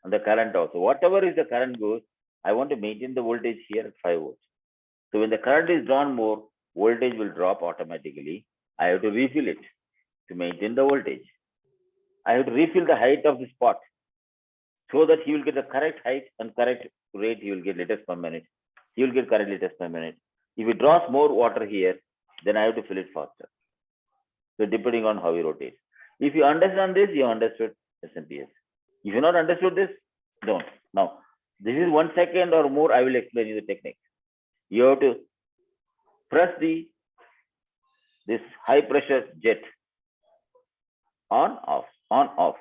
And the current also. Whatever is the current goes, I want to maintain the voltage here at 5 volts. So when the current is drawn more, voltage will drop automatically. I have to refill it to maintain the voltage. I have to refill the height of this pot, so that he will get the correct height and correct rate. He will get liters per minute. He will get correct liters per minute. If it draws more water here, then I have to fill it faster. So depending on how you rotate. If you understand this, you understood SMPS. If you not understood this, don't. Now, this is 1 second or more. I will explain you the technique. You have to press this high pressure jet on, off, on, off.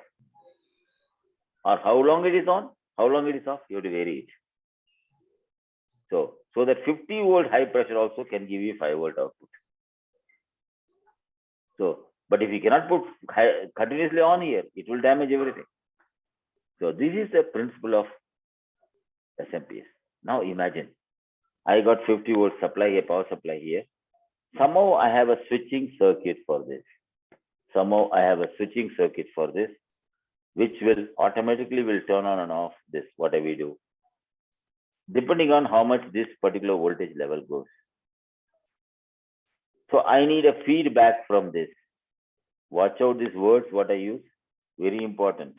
Or how long it is on, how long it is off, you have to vary it. So that 50 volt high pressure also can give you 5 volt output. So, but if you cannot put continuously on here, it will damage everything. So this is the principle of SMPS. Now imagine, I got 50 volt supply here, power supply here. Somehow I have a switching circuit for this. Somehow I have a switching circuit for this, which will automatically turn on and off this, whatever we do, depending on how much this particular voltage level goes. So I need a feedback from this. Watch out these words, what I use, very important.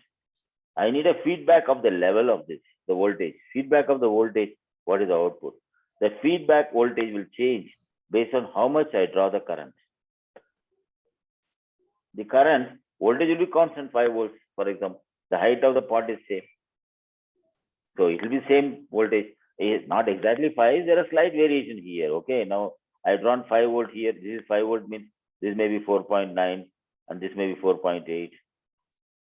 I need a feedback of the level of this, the voltage. Feedback of the voltage, what is the output? The feedback voltage will change based on how much I draw the current. The current voltage will be constant, 5 volts, for example. The height of the pot is same. So it will be same voltage. Not exactly 5, there are slight variation here. Okay, now I drawn 5 volt here. This is 5 volt means this may be 4.9 and this may be 4.8.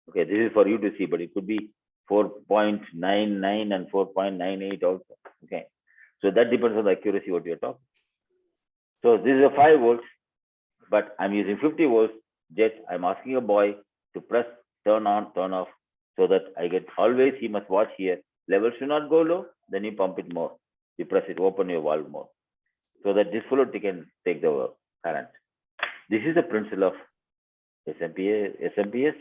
Okay, this is for you to see, but it could be 4.99 and 4.98 also. Okay, so that depends on the accuracy what you're talking. So this is a 5 volts, but I'm using 50 volts. Just I'm asking a boy to press turn on, turn off, so that I get always he must watch here. Level should not go low, then you pump it more. You press it, open your valve more, so that this flow can take the current. This is the principle of SMPS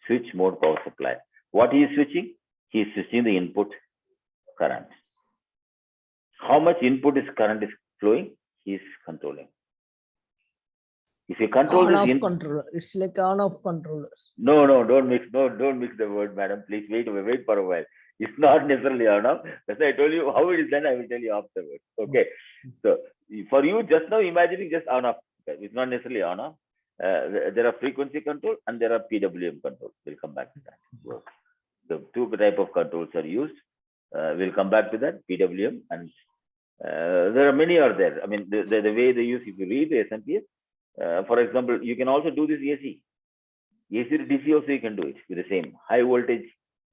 switch mode power supply. What he is switching? He is switching the input current. How much input is current is flowing? He is controlling. If you control this On-off controller. It's like on-off controllers. No, don't mix the word, madam. Please wait for a while. It's not necessarily on-off. That's why I told you how it is done. I will tell you afterwards. Okay. So for you, just now imagining just on-off. It's not necessarily on-off. There are frequency control and there are PWM control. We'll come back to that. The two type of controls are used. We'll come back to that, PWM, and there are many are there. I mean, the way they use, if you read the SMPS, for example, you can also do this AC. AC to DC also you can do it with the same high voltage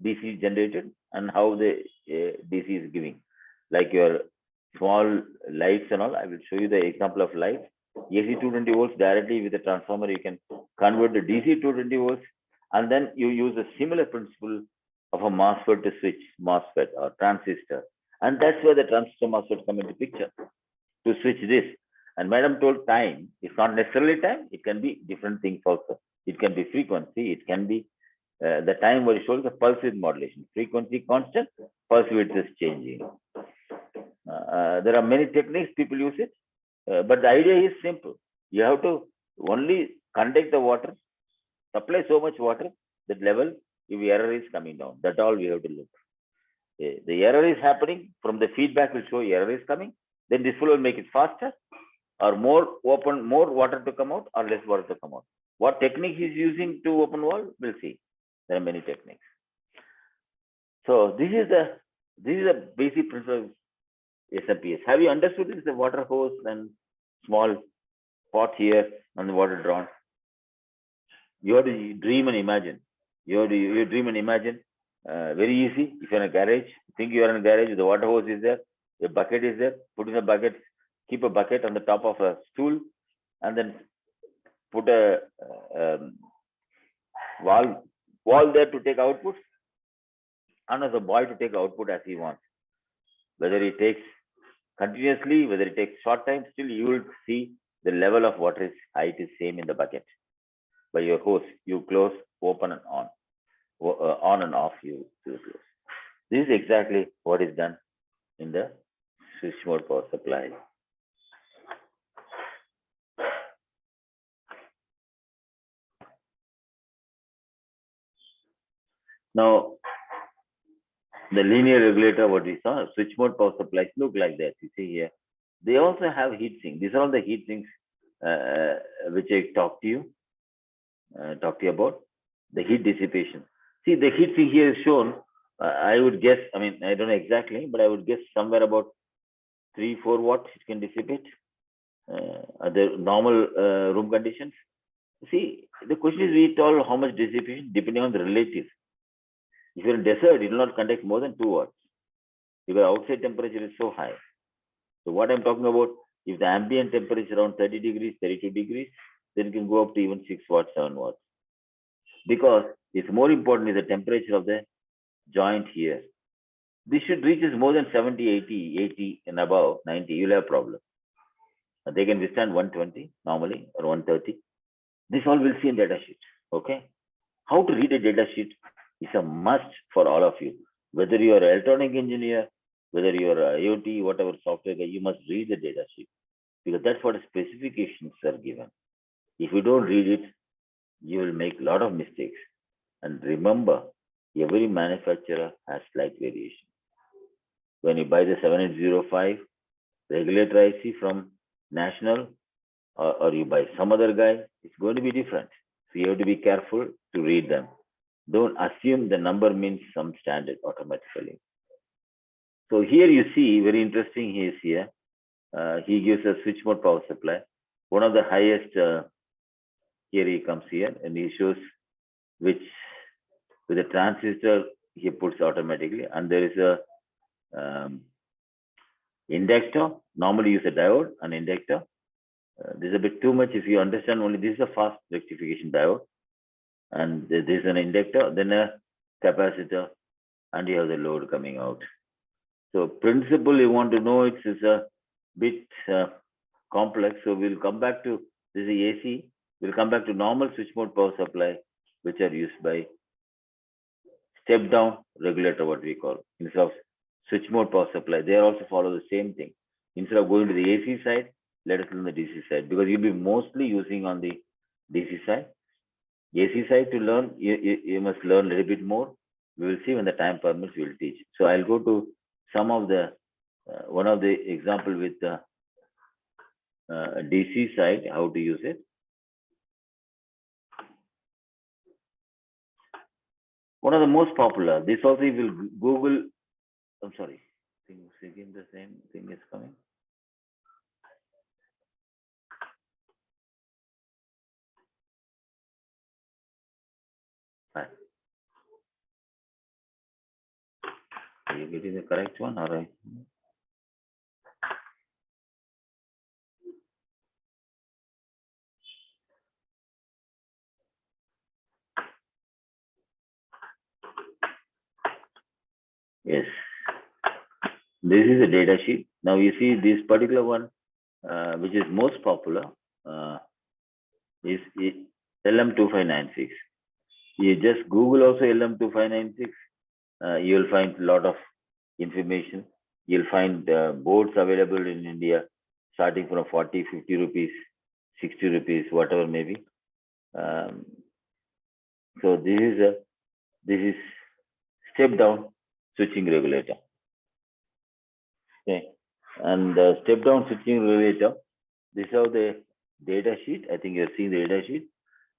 DC generated and how the DC is giving. Like your small lights and all, I will show you the example of light. AC 220 volts directly with the transformer, you can convert the DC 220 volts, and then you use a similar principle of a MOSFET to switch MOSFET or transistor. And that's where the transistor MOSFET come into picture to switch this. And madam told time, it's not necessarily time, it can be different things also. It can be frequency, it can be the time where it shows the pulse width modulation. Frequency constant, pulse width is changing. There are many techniques people use it, but the idea is simple. You have to only conduct the water, supply so much water, that level, if error is coming down. That's all we have to look. The error is happening, from the feedback will show error is coming, then this will make it faster, or more water to come out, or less water to come out. What technique he's using to open valve, we'll see. There are many techniques. So this is the basic principle of SMPS. Have you understood this? The water hose and small pot here and the water drawn. You have to dream and imagine. You dream and imagine. Very easy. If you're in a garage, think you are in a garage, the water hose is there, a bucket is there, put in a bucket, keep a bucket on the top of a stool, and then put a wall there to take output, and as a boy to take output as he wants. Whether he takes continuously, whether it takes short time, still you will see the level of water is height is same in the bucket. By your hose, you close, open and on and off you close. This is exactly what is done in the switch mode power supply. Now, the linear regulator, what we saw, switch mode power supplies look like that. You see here, they also have heat sinks. These are all the heat sinks which I talked to you about, the heat dissipation. See, the heat sink here is shown. I would guess, I mean, I don't know exactly, but I would guess somewhere about 3-4 watts it can dissipate at the normal room conditions. See, the question is, we told how much dissipation depending on the relative. If you're in desert, it will not conduct more than 2 watts because outside temperature is so high. So what I'm talking about, if the ambient temperature is around 30 degrees, 32 degrees, then it can go up to even 6 watts, 7 watts. Because it's more important is the temperature of the joint here. This should reach more than 70, 80 and above 90, you'll have a problem. They can withstand 120 normally or 130. This all we'll see in data sheet. Okay. How to read a data sheet is a must for all of you. Whether you are an electronic engineer, whether you are IoT, whatever software guy, you must read the data sheet. because that's what the specifications are given. If you don't read it, you will make a lot of mistakes. And remember, every manufacturer has slight variation. When you buy the 7805 regulator IC from National, or you buy some other guy, it's going to be different. So you have to be careful to read them. Don't assume the number means some standard automatically. So here you see, very interesting, he is here. He gives a switch mode power supply. One of the highest, here he comes here and he shows which, with a transistor, he puts automatically. And there is a inductor. Normally use a diode, an inductor. This is a bit too much if you understand only this is a fast rectification diode. And this is an inductor, then a capacitor, and you have the load coming out. So principle you want to know, it's a bit complex. So we'll come back to, this is AC. We'll come back to normal switch mode power supply, which are used by step down regulator, what we call, instead of switch mode power supply. They also follow the same thing. Instead of going to the AC side, let us learn the DC side, because you'll be mostly using on the DC side. AC side to learn, you must learn a little bit more. We will see when the time permits, we will teach. So I'll go to some of the, one of the example with the DC side, how to use it. One of the most popular, this also you will Google, I'm sorry, I think again the same thing is coming. Hi. Are you getting the correct one or I? Yes. This is a data sheet. Now you see this particular one, which is most popular, is LM2596. You just Google also LM2596. You'll find a lot of information. You'll find boards available in India, starting from 40, 50 rupees, 60 rupees, whatever maybe. So this is step down switching regulator. Okay, and step down switching regulator. This is how the data sheet. I think you're seeing the data sheet.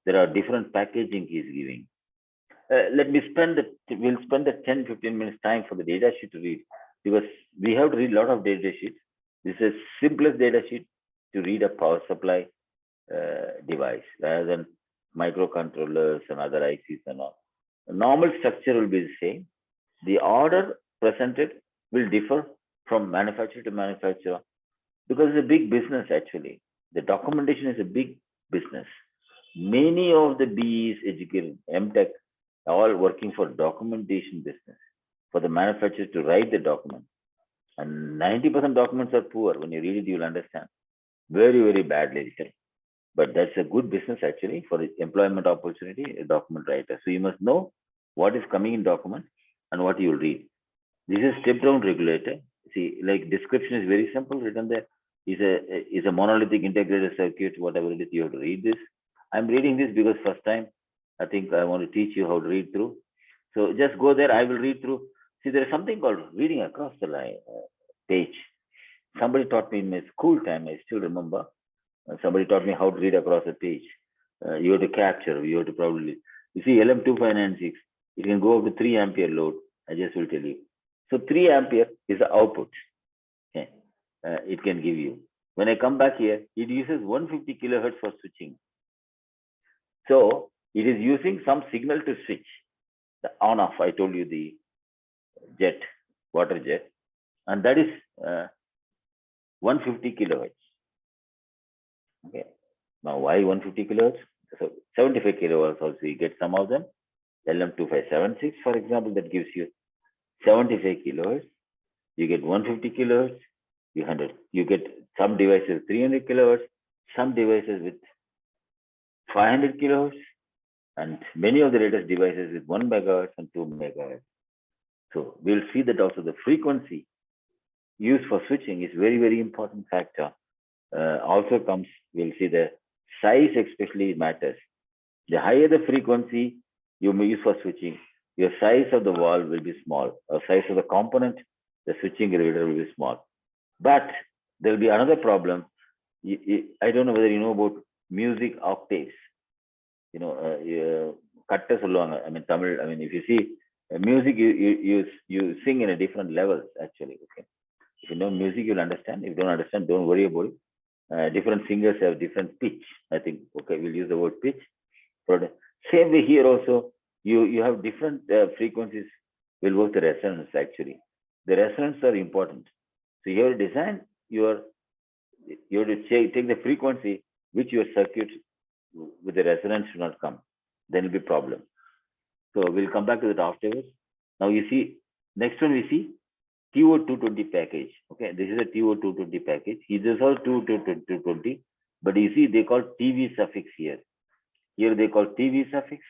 There are different packaging he's giving. Let me we'll spend the 10-15 minutes time for the data sheet to read, because we have to read a lot of data sheets. This is simplest data sheet to read a power supply device rather than microcontrollers and other ICs and all. The normal structure will be the same. The order presented will differ from manufacturer to manufacturer, because it's a big business actually. The documentation is a big business. Many of the BEs educated, MTech, all working for documentation business, for the manufacturer to write the document. And 90% documents are poor. When you read it, you'll understand. Very, very badly written. But that's a good business actually for employment opportunity, a document writer. So you must know what is coming in document and what you will read. This is step down regulator. See, like description is very simple written there. Is a monolithic integrated circuit, whatever it is, you have to read this. I'm reading this because first time I think I want to teach you how to read through. So just go there, I will read through. See, there is something called reading across the line page. Somebody taught me in my school time, I still remember. Somebody taught me how to read across a page. You have to capture, you have to probably, you see LM2596, it can go up to 3 ampere load. I just will tell you. So 3 ampere is the output. Okay. It can give you. When I come back here, it uses 150 kilohertz for switching. So it is using some signal to switch the on off. I told you the jet, water jet, and that is 150 kilohertz. Okay. Now why 150 kilohertz? So 75 kilohertz also you get some of them. LM2576, for example, that gives you 75 kilohertz. You get 150 kilohertz. You get some devices 300 kilohertz, some devices with 500 kilohertz, and many of the latest devices with 1 megahertz and 2 megahertz. So we'll see that also the frequency used for switching is very, very important factor also comes, we'll see the size especially matters. The higher the frequency you may use for switching, your size of the valve will be small, or size of the component, the switching regulator will be small. But there will be another problem. I don't know whether you know about music octaves. You know, katta solluvaanga. I mean, Tamil. I mean, if you see music, you sing in a different levels actually. Okay. If you know music, you'll understand. If you don't understand, don't worry about it. Different singers have different pitch. I think. Okay, we'll use the word pitch. But same way here also, you have different frequencies will work the resonance actually. The resonance are important. So you have to design you have to take the frequency which your circuit with the resonance should not come. Then will be problem. So we'll come back to that afterwards. Now you see, next one we see TO220 package. Okay, this is a TO220 package. It is all TO220, but you see they call TV suffix here. Here they call TV suffix.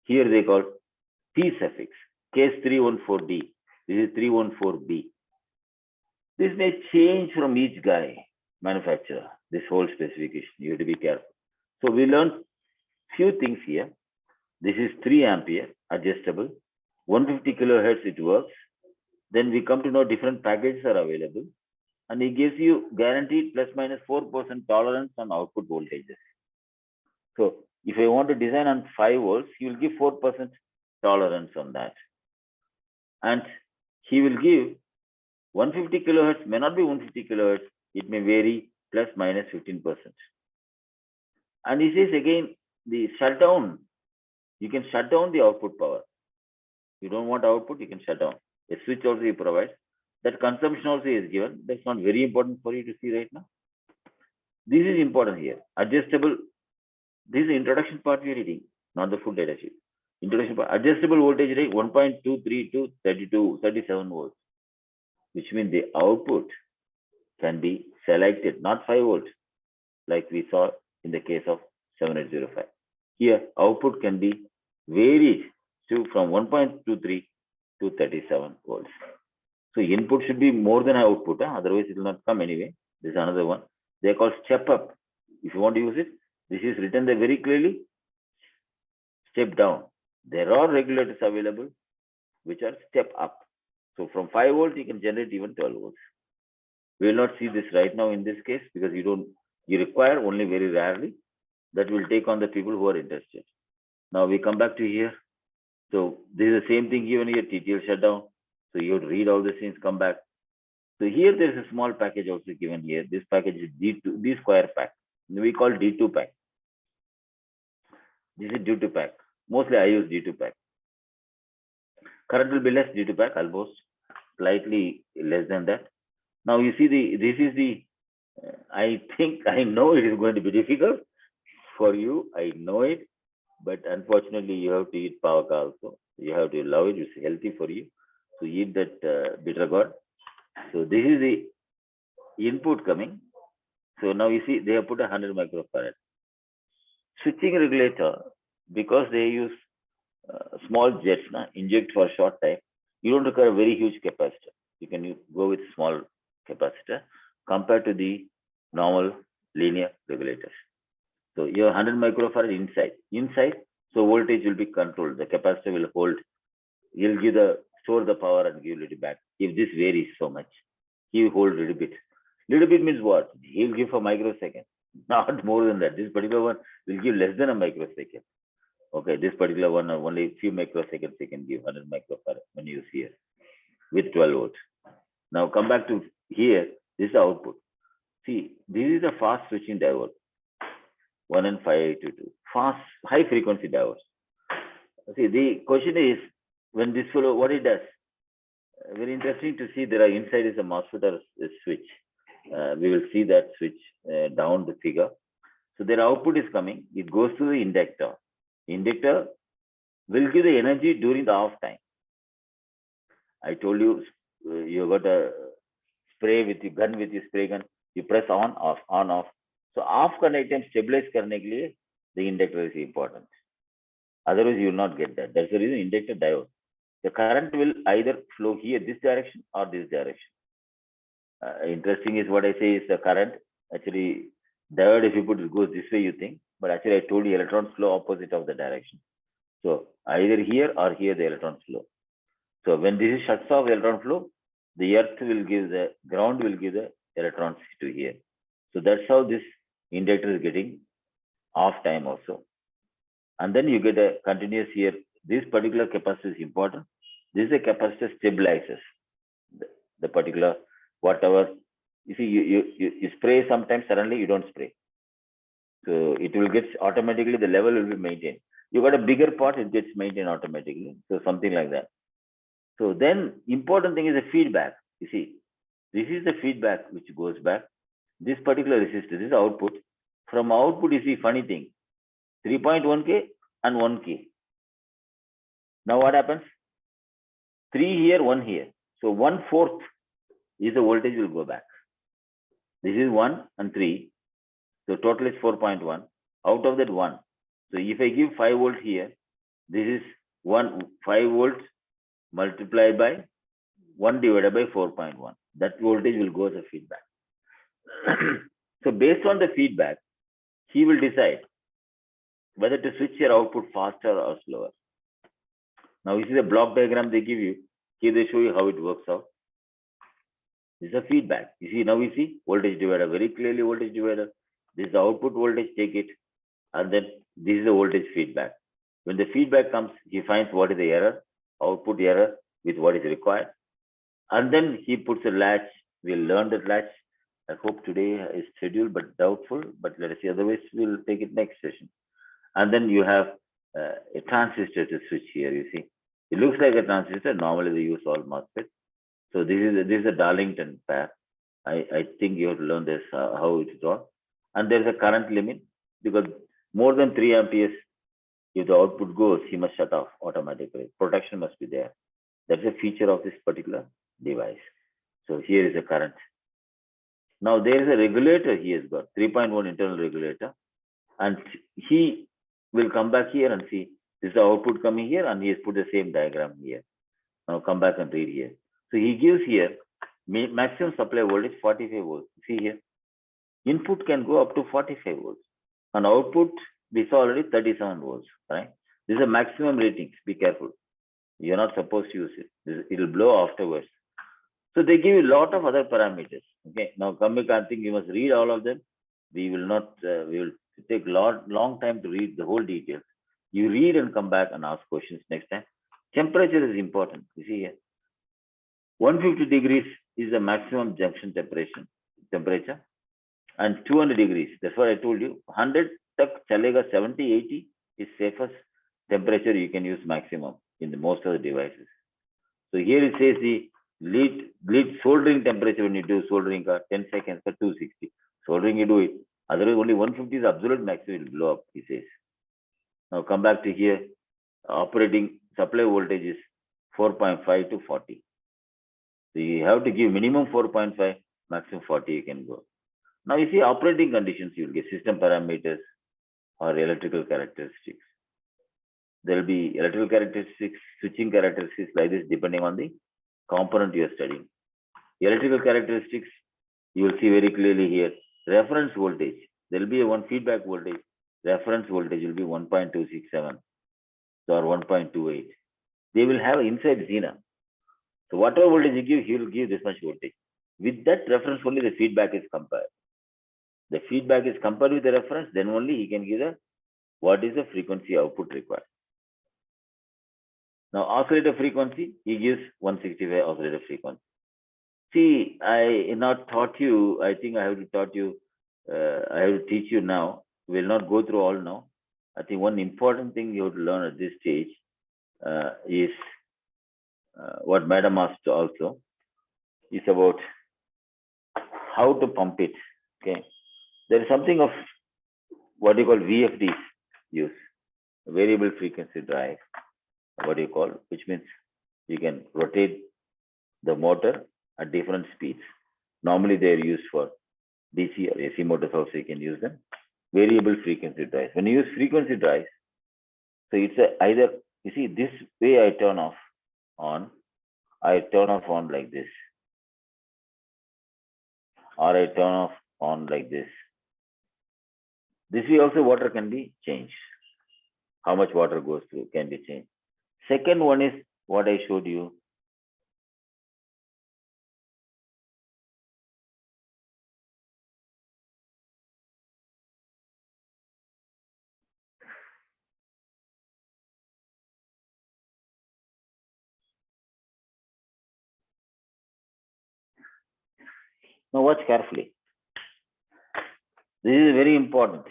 Here they call T suffix. Case 314D. This is 314B. This may change from each guy, manufacturer, this whole specification. You have to be careful. So we learned few things here. This is 3 ampere adjustable. 150 kilohertz it works. Then we come to know different packages are available. And it gives you guaranteed plus minus 4% tolerance on output voltages. So if I want to design on 5 volts, he will give 4% tolerance on that. And he will give 150 kilohertz, may not be 150 kilohertz, it may vary plus minus 15%. And he says again, the shutdown, you can shut down the output power. You don't want output, you can shut down. A switch also he provides. That consumption also is given. That's not very important for you to see right now. This is important here. Adjustable. This is the introduction part we are reading, not the full data sheet. Introduction part. Adjustable voltage rate 1.23 to 37 volts, which means the output can be selected, not 5 volts, like we saw in the case of 7805. Here, output can be varied to from 1.23 to 37 volts. So input should be more than output, otherwise it will not come anyway. This is another one. They are called step up. If you want to use it, this is written there very clearly. Step down. There are regulators available which are step up. So from 5 volts, you can generate even 12 volts. We will not see this right now in this case because you require only very rarely. That will take on the people who are interested. Now we come back to here. So this is the same thing given here, TTL shutdown. So you have to read all these things, come back. So here there is a small package also given here. This package is D square pack. We call D2 pack. This is D2 pack. Mostly I use D2 pack. Current will be less D2 pack, almost slightly less than that. Now you see this is the, I think I know it is going to be difficult for you. I know it, but unfortunately you have to eat pavaka also. You have to love it. It's healthy for you. So eat that bitter gourd. So this is the input coming. So now you see they have put 100 microfarad. Switching regulator, because they use small jets, inject for a short time, you don't require a very huge capacitor. You can go with small capacitor compared to the normal linear regulators. So you have 100 microfarad inside, so voltage will be controlled. The capacitor will hold. He'll store the power and give a little back. If this varies so much, he will hold a little bit. Little bit means what? He'll give for microsecond, not more than that. This particular one will give less than a microsecond. Okay, this particular one only a few microseconds he can give 100 microfarad when you see here with 12 volts. Now come back to here. This is the output. See, this is a fast switching diode. 1N5822. Fast, high frequency diodes. See, the question is when this fellow, what it does. Very interesting to see there are inside is a MOSFET or a switch. We will see that switch down the figure. So their output is coming. It goes to the inductor. Inductor will give the energy during the off time. I told you, you got a spray with your gun, with your spray gun. You press on, off, on, off. So off connect and stabilize करने के लिए the inductor is important. Otherwise, you will not get that. That's the reason inductor diode. The current will either flow here this direction or this direction. Interesting is what I say is the current Actually, diode, if you put it goes this way, you think, but actually I told you electrons flow opposite of the direction. So either here or here the electrons flow. So when this is shuts off electron flow, the earth will give the ground will give the electrons to here. So that's how this inductor is getting off time also. And then you get a continuous here. This particular capacitor is important. This is a capacitor stabilizes the particular whatever. You see, you spray sometimes, suddenly you don't spray. So it will get automatically, the level will be maintained. You got a bigger pot, it gets maintained automatically. So something like that. So then important thing is the feedback. You see, this is the feedback which goes back. This particular resistor, this is output. From output, you see funny thing, 3.1K and 1K. Now what happens? 3 here, 1 here. So 1/4 is the voltage will go back. This is 1 and 3. So total is 4.1. Out of that 1. So if I give 5 volt here, this is 5 volts multiplied by 1 divided by 4.1. That voltage will go as a feedback. So based on the feedback, he will decide whether to switch your output faster or slower. Now this is a block diagram they give you. Here they show you how it works out. This is a feedback. You see, now we see voltage divider, very clearly voltage divider. This is the output voltage, take it. And then this is the voltage feedback. When the feedback comes, he finds what is the error, output error with what is required. And then he puts a latch. We'll learn that latch. I hope today is scheduled, but doubtful. But let us see. Otherwise, we'll take it next session. And then you have a transistor to switch here. You see, it looks like a transistor. Normally, they use all MOSFET. So this is a Darlington pair. I think you have to learn this how it's drawn. And there is a current limit because more than 3 amperes, if the output goes, he must shut off automatically. Protection must be there. That's a feature of this particular device. So here is the current. Now there is a regulator he has got, 3.1 internal regulator. And he will come back here and see this is the output coming here, and he has put the same diagram here. Now come back and read here. So he gives here maximum supply voltage 45 volts. See here, input can go up to 45 volts, and output we saw already 37 volts. Right? This is a maximum ratings. Be careful. You're not supposed to use it. It will blow afterwards. So they give you a lot of other parameters. Okay. Now come back. I think you must read all of them. We will not. We will take long time to read the whole details. You read and come back and ask questions next time. Temperature is important. You see here, 150 degrees is the maximum junction temperature, and 200 degrees. That's what I told you. 100 tak chalega, 70, 80 is safest temperature you can use maximum in the most of the devices. So here it says the lead soldering temperature when you do soldering 10 seconds for 260. Soldering you do it. Otherwise only 150 is absolute maximum, it will blow up, he says. Now come back to here. Operating supply voltage is 4.5 to 40. So you have to give minimum 4.5, maximum 40 you can go. Now you see operating conditions, you will get system parameters or electrical characteristics. There will be electrical characteristics, switching characteristics like this depending on the component you are studying. Electrical characteristics, you will see very clearly here. Reference voltage, there will be one feedback voltage. Reference voltage will be 1.267 or 1.28. They will have inside Zener. So whatever voltage you give, he will give this much voltage. With that reference only the feedback is compared. The feedback is compared with the reference, then only he can give what is the frequency output required. Now oscillator frequency, he gives 165 oscillator frequency. See, I not taught you, I think I have to taught you, I have to teach you now. We will not go through all now. I think one important thing you have to learn at this stage is what Madam asked also, is about how to pump it. Okay, there is something of what you call VFD use, variable frequency drive, what do you call, which means you can rotate the motor at different speeds. Normally they are used for DC or AC motors also, you can use them. Variable frequency drives. When you use frequency drives, so it's either, you see this way I turn off on, I turn off on like this, or I turn off on like this. This way also water can be changed. How much water goes through can be changed. Second one is what I showed you. Now watch carefully. This is very important.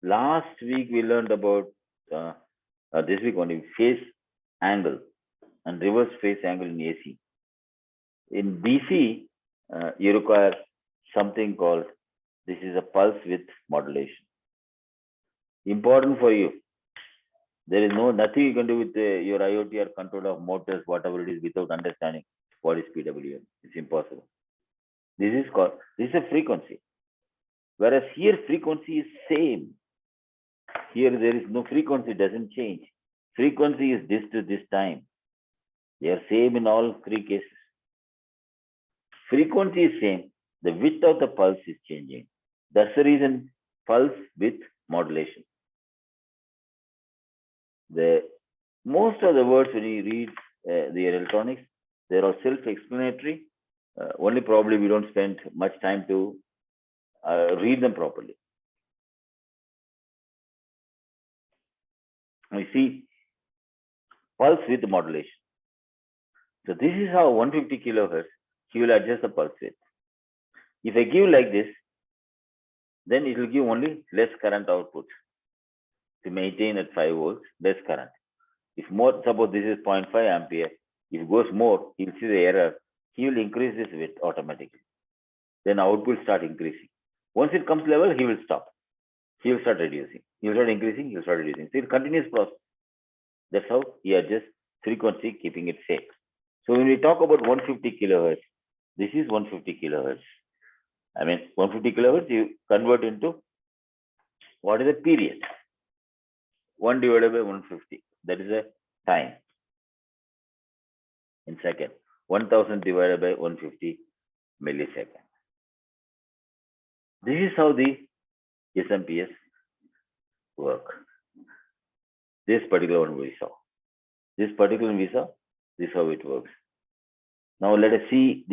Last week we learned about, this week only, phase angle and reverse phase angle in AC. In DC, you require something called, this is a pulse width modulation. Important for you. There is nothing you can do with your IoT or control of motors, whatever it is, without understanding what is PWM. It's impossible. This is a frequency. Whereas here frequency is same. Here there is no frequency, doesn't change. Frequency is this to this time. They are same in all three cases. Frequency is same. The width of the pulse is changing. That's the reason pulse width modulation. Most of the words when you read the electronics, they are self-explanatory. Only probably we don't spend much time to read them properly. We see pulse width modulation. So this is how 150 kilohertz, he will adjust the pulse width. If I give like this, then it will give only less current output to maintain at 5 volts, less current. If more, suppose this is 0.5 ampere, if it goes more, he will see the error. He will increase this width automatically. Then output will start increasing. Once it comes level, he will stop. He will start reducing. He will start increasing, he will start reducing. So it's a continuous process. That's how he adjusts frequency, keeping it safe. So when we talk about 150 kilohertz, this is 150 kilohertz. I mean, 150 kilohertz, you convert into what is the period? 1 divided by 150. That is a time in second. 1000 divided by 150 millisecond. This is how the SMPS work. This particular one we saw. This particular one we saw. This is how it works. Now let us see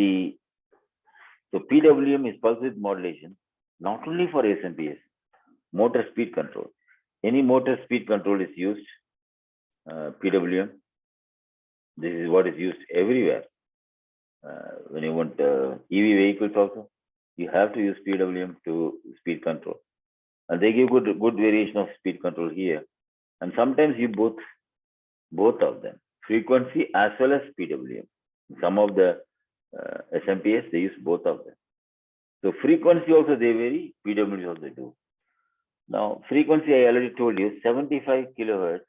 so PWM is pulse width modulation, not only for SMPS, motor speed control. Any motor speed control is used, PWM. This is what is used everywhere. When you want EV vehicles also, you have to use PWM to speed control. And they give good variation of speed control here. And sometimes you both of them, frequency as well as PWM. Some of the SMPS, they use both of them. So frequency also they vary, PWM also they do. Now frequency I already told you, 75 kilohertz,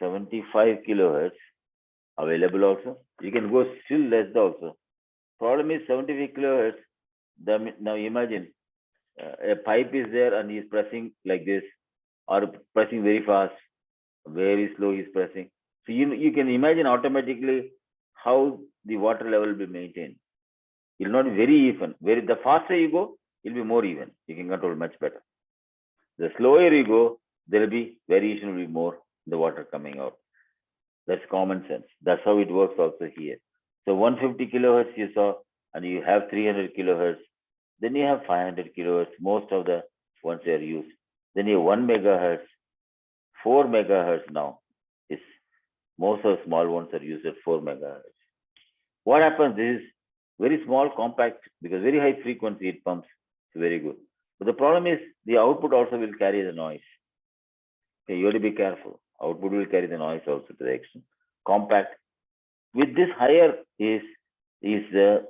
75 kilohertz available also. You can go still less also. Problem is 75 kilohertz. Now imagine a pipe is there and he is pressing like this, or pressing very fast, very slow he's pressing. So you can imagine automatically how the water level will be maintained. It will not be very even. The faster you go, it will be more even. You can control much better. The slower you go, there will be variation will be more, the water coming out. That's common sense. That's how it works also here. So 150 kilohertz you saw, and you have 300 kilohertz. Then you have 500 kilohertz. Most of the ones they are used. Then you have 1 megahertz, 4 megahertz now. Most of the small ones are used at 4 megahertz. What happens? This is very small, compact, because very high frequency it pumps. It's very good. But the problem is the output also will carry the noise. Okay, you have to be careful. Output will carry the noise also to the extent. Compact. With this higher is the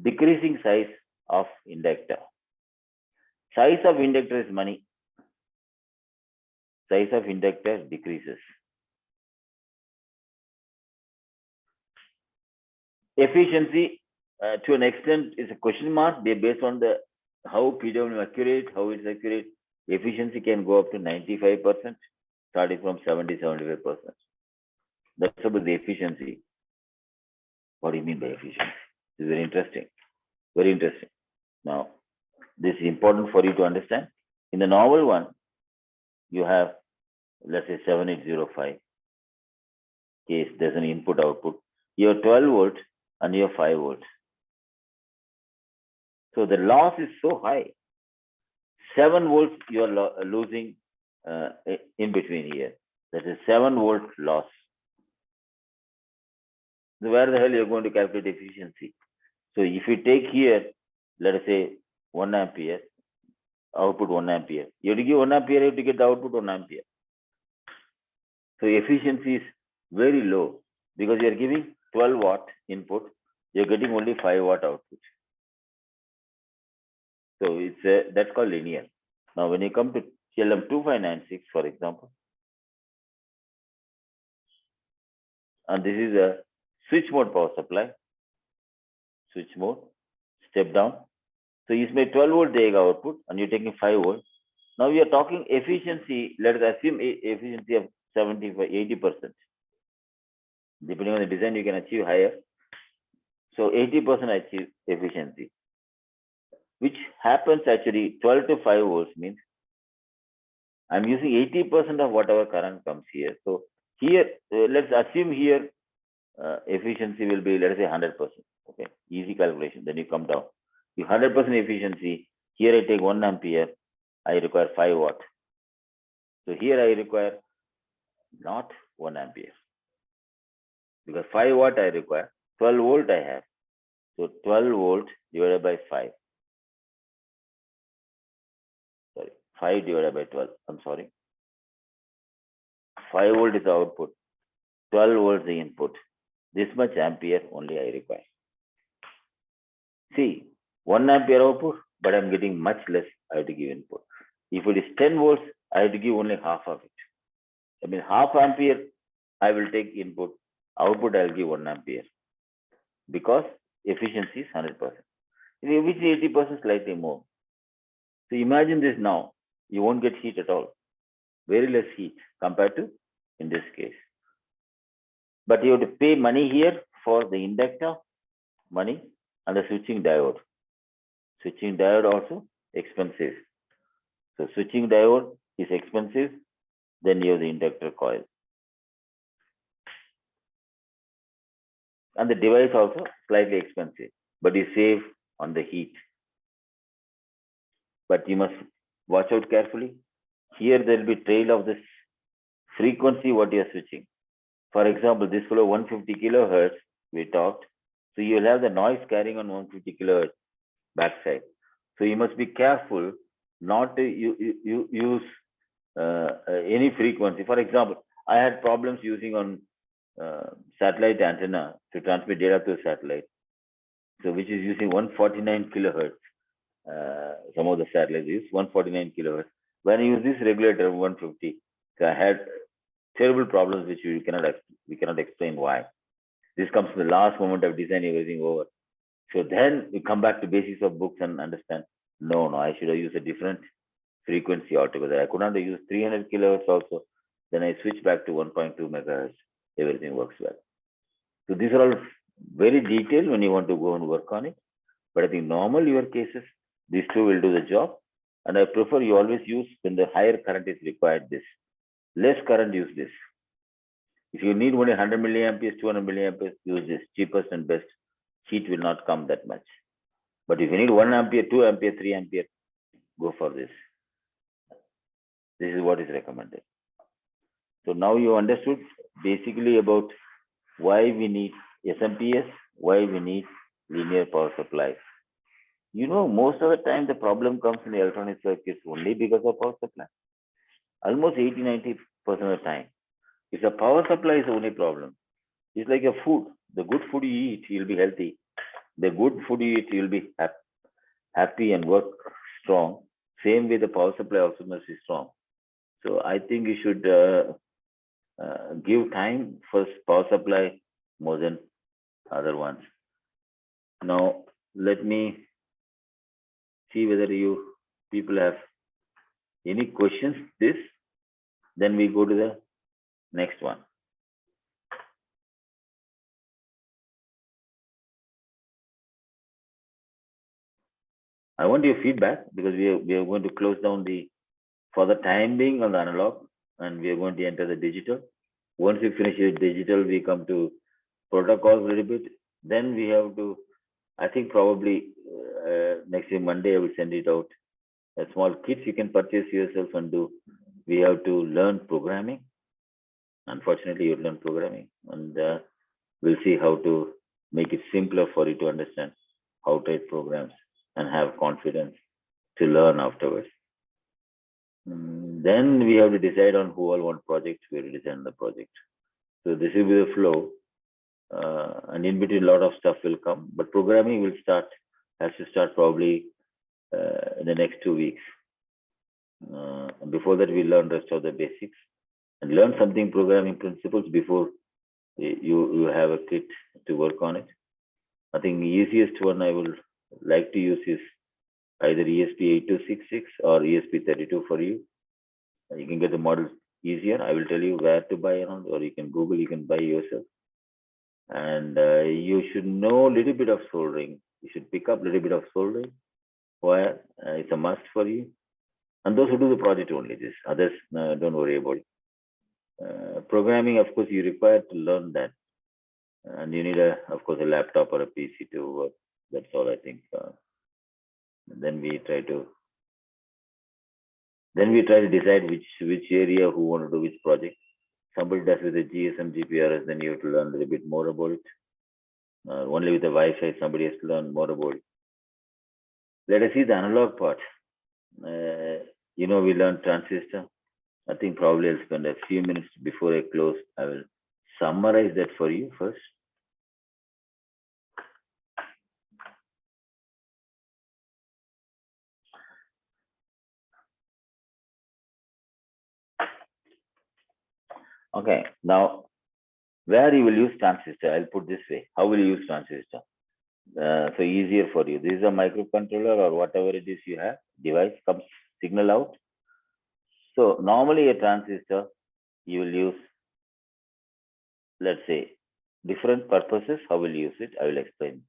decreasing size of inductor. Size of inductor is money. Size of inductor decreases. Efficiency to an extent is a question mark. They based on how PWM accurate, how it's accurate. Efficiency can go up to 95%, starting from 70-75%. That's about the efficiency. What do you mean by efficiency? It's very interesting. Very interesting. Now, this is important for you to understand. In the normal one, you have, let's say 7805 case, there's an input output. You have 12 volts and you have 5 volts. So the loss is so high. 7 volts you are losing in between here. That is 7 volt loss. So where the hell you're going to calculate efficiency? So if you take here, let us say 1 ampere, output 1 ampere. You have to give 1 ampere, you have to get the output 1 ampere. So efficiency is very low because you are giving 12 watt input, you're getting only 5 watt output. So it's that's called linear. Now when you come to LM2596, for example, and this is a switch mode power supply, switch mode, step down. So you made 12 volt dega output and you're taking 5 volts. Now we are talking efficiency, let us assume efficiency of 80%. Depending on the design, you can achieve higher. So 80% achieve efficiency, which happens actually 12 to 5 volts means I'm using 80% of whatever current comes here. So here, let's assume here efficiency will be, let us say 100%. Okay, easy calculation. Then you come down. If 100% efficiency, here I take 1 ampere, I require 5 watt. So here I require not 1 ampere. Because 5 watt I require, 12 volt I have. So 12 volt divided by 5. Sorry, 5 divided by 12. I'm sorry. 5 volt is the output. 12 volts the input. This much ampere only I require. See, 1 ampere output, but I'm getting much less I have to give input. If it is 10 volts, I have to give only half of it. I mean, half ampere I will take input. Output I'll give 1 ampere. Because efficiency is 100%. Which is 80% slightly more. So imagine this now. You won't get heat at all. Very less heat compared to in this case. But you have to pay money here for the inductor, money, and the switching diode. Switching diode also expensive. So switching diode is expensive. Then you have the inductor coil. And the device also slightly expensive, but you save on the heat. But you must watch out carefully. Here there will be trail of this frequency what you are switching. For example, this flow 150 kilohertz we talked. So you will have the noise carrying on 150 kilohertz backside. So you must be careful not to use any frequency. For example, I had problems using on satellite antenna to transmit data to satellite. So which is using 149 kilohertz. Some of the satellites use 149 kilohertz. When I use this regulator 150, so I had terrible problems which we cannot explain why. This comes to the last moment of design, everything over. So then we come back to basics of books and understand, no, I should have used a different frequency altogether. I could not use 300 kilohertz also. Then I switch back to 1.2 megahertz. Everything works well. So these are all very detailed when you want to go and work on it. But I think normal your cases, these two will do the job. And I prefer you always use when the higher current is required this. Less current, use this. If you need only 100 milliamperes, 200 milliamperes, use this. Cheapest and best. Heat will not come that much. But if you need 1 ampere, 2 ampere, 3 ampere, go for this. This is what is recommended. So now you understood basically about why we need SMPS, why we need linear power supplies. You know, most of the time the problem comes in the electronic circuits only because of power supply. Almost 80-90% of the time. If the power supply is the only problem, it's like a food. The good food you eat, you'll be healthy. The good food you eat, you'll be happy and work strong. Same way the power supply also must be strong. So I think you should give time for power supply more than other ones. Now, let me see whether you people have any questions. Then we go to the next one. I want your feedback because we are going to close down for the time being on the analog, and we are going to enter the digital. Once we finish with digital, we come to protocols a little bit. Then we have to, I think probably next week Monday, I will send it out. A small kits you can purchase yourself and do. We have to learn programming. Unfortunately, you learn programming, and we'll see how to make it simpler for you to understand how to write programs and have confidence to learn afterwards. Then we have to decide on who all want projects. We will design the project. So this will be the flow, and in between a lot of stuff will come. But programming will has to start probably in the next 2 weeks. And before that, we learn rest of the basics and learn something programming principles before you have a kit to work on it. I think the easiest one I would like to use is either ESP8266 or ESP32 for you. You can get the model easier. I will tell you where to buy around, or you can Google, you can buy yourself. And you should know a little bit of soldering. You should pick up a little bit of soldering. Wire it's a must for you. And those who do the project only, this others don't worry about it. Programming, of course, you require to learn that, and you need of course, a laptop or a PC to work. That's all I think. Then we try to decide which area who want to do which project. Somebody does with the GSM GPRS, then you have to learn a little bit more about it. Only with the Wi-Fi, somebody has to learn more about it. Let us see the analog part. We learned transistor. I think probably I'll spend a few minutes before I close. I will summarize that for you first. Okay, now where you will use transistor, I'll put this way. How will you use transistor? So easier for you. This is a microcontroller or whatever it is you have, device comes signal out. So normally a transistor, you will use, let's say, different purposes. How will you use it? I will explain.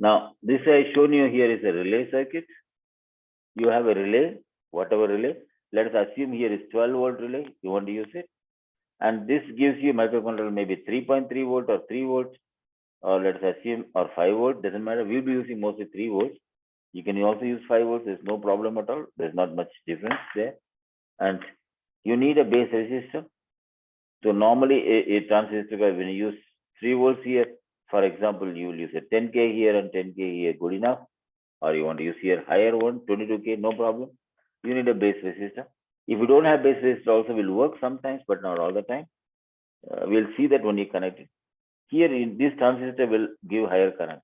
Now, this I shown you here is a relay circuit. You have a relay, whatever relay. Let us assume here is 12-volt relay. You want to use it. And this gives you microcontroller maybe 3.3 volt or 3 volts, or let us assume, or 5 volt, doesn't matter. We'll be using mostly 3 volts. You can also use 5 volts. There's no problem at all. There's not much difference there. And you need a base resistor. So normally a transistor, when you use 3 volts here, for example, you will use a 10K here and 10K here, good enough. Or you want to use here higher one, 22K, no problem. You need a base resistor. If you don't have base resistor, also will work sometimes, but not all the time. We'll see that when you connect it. Here, in this transistor will give higher current.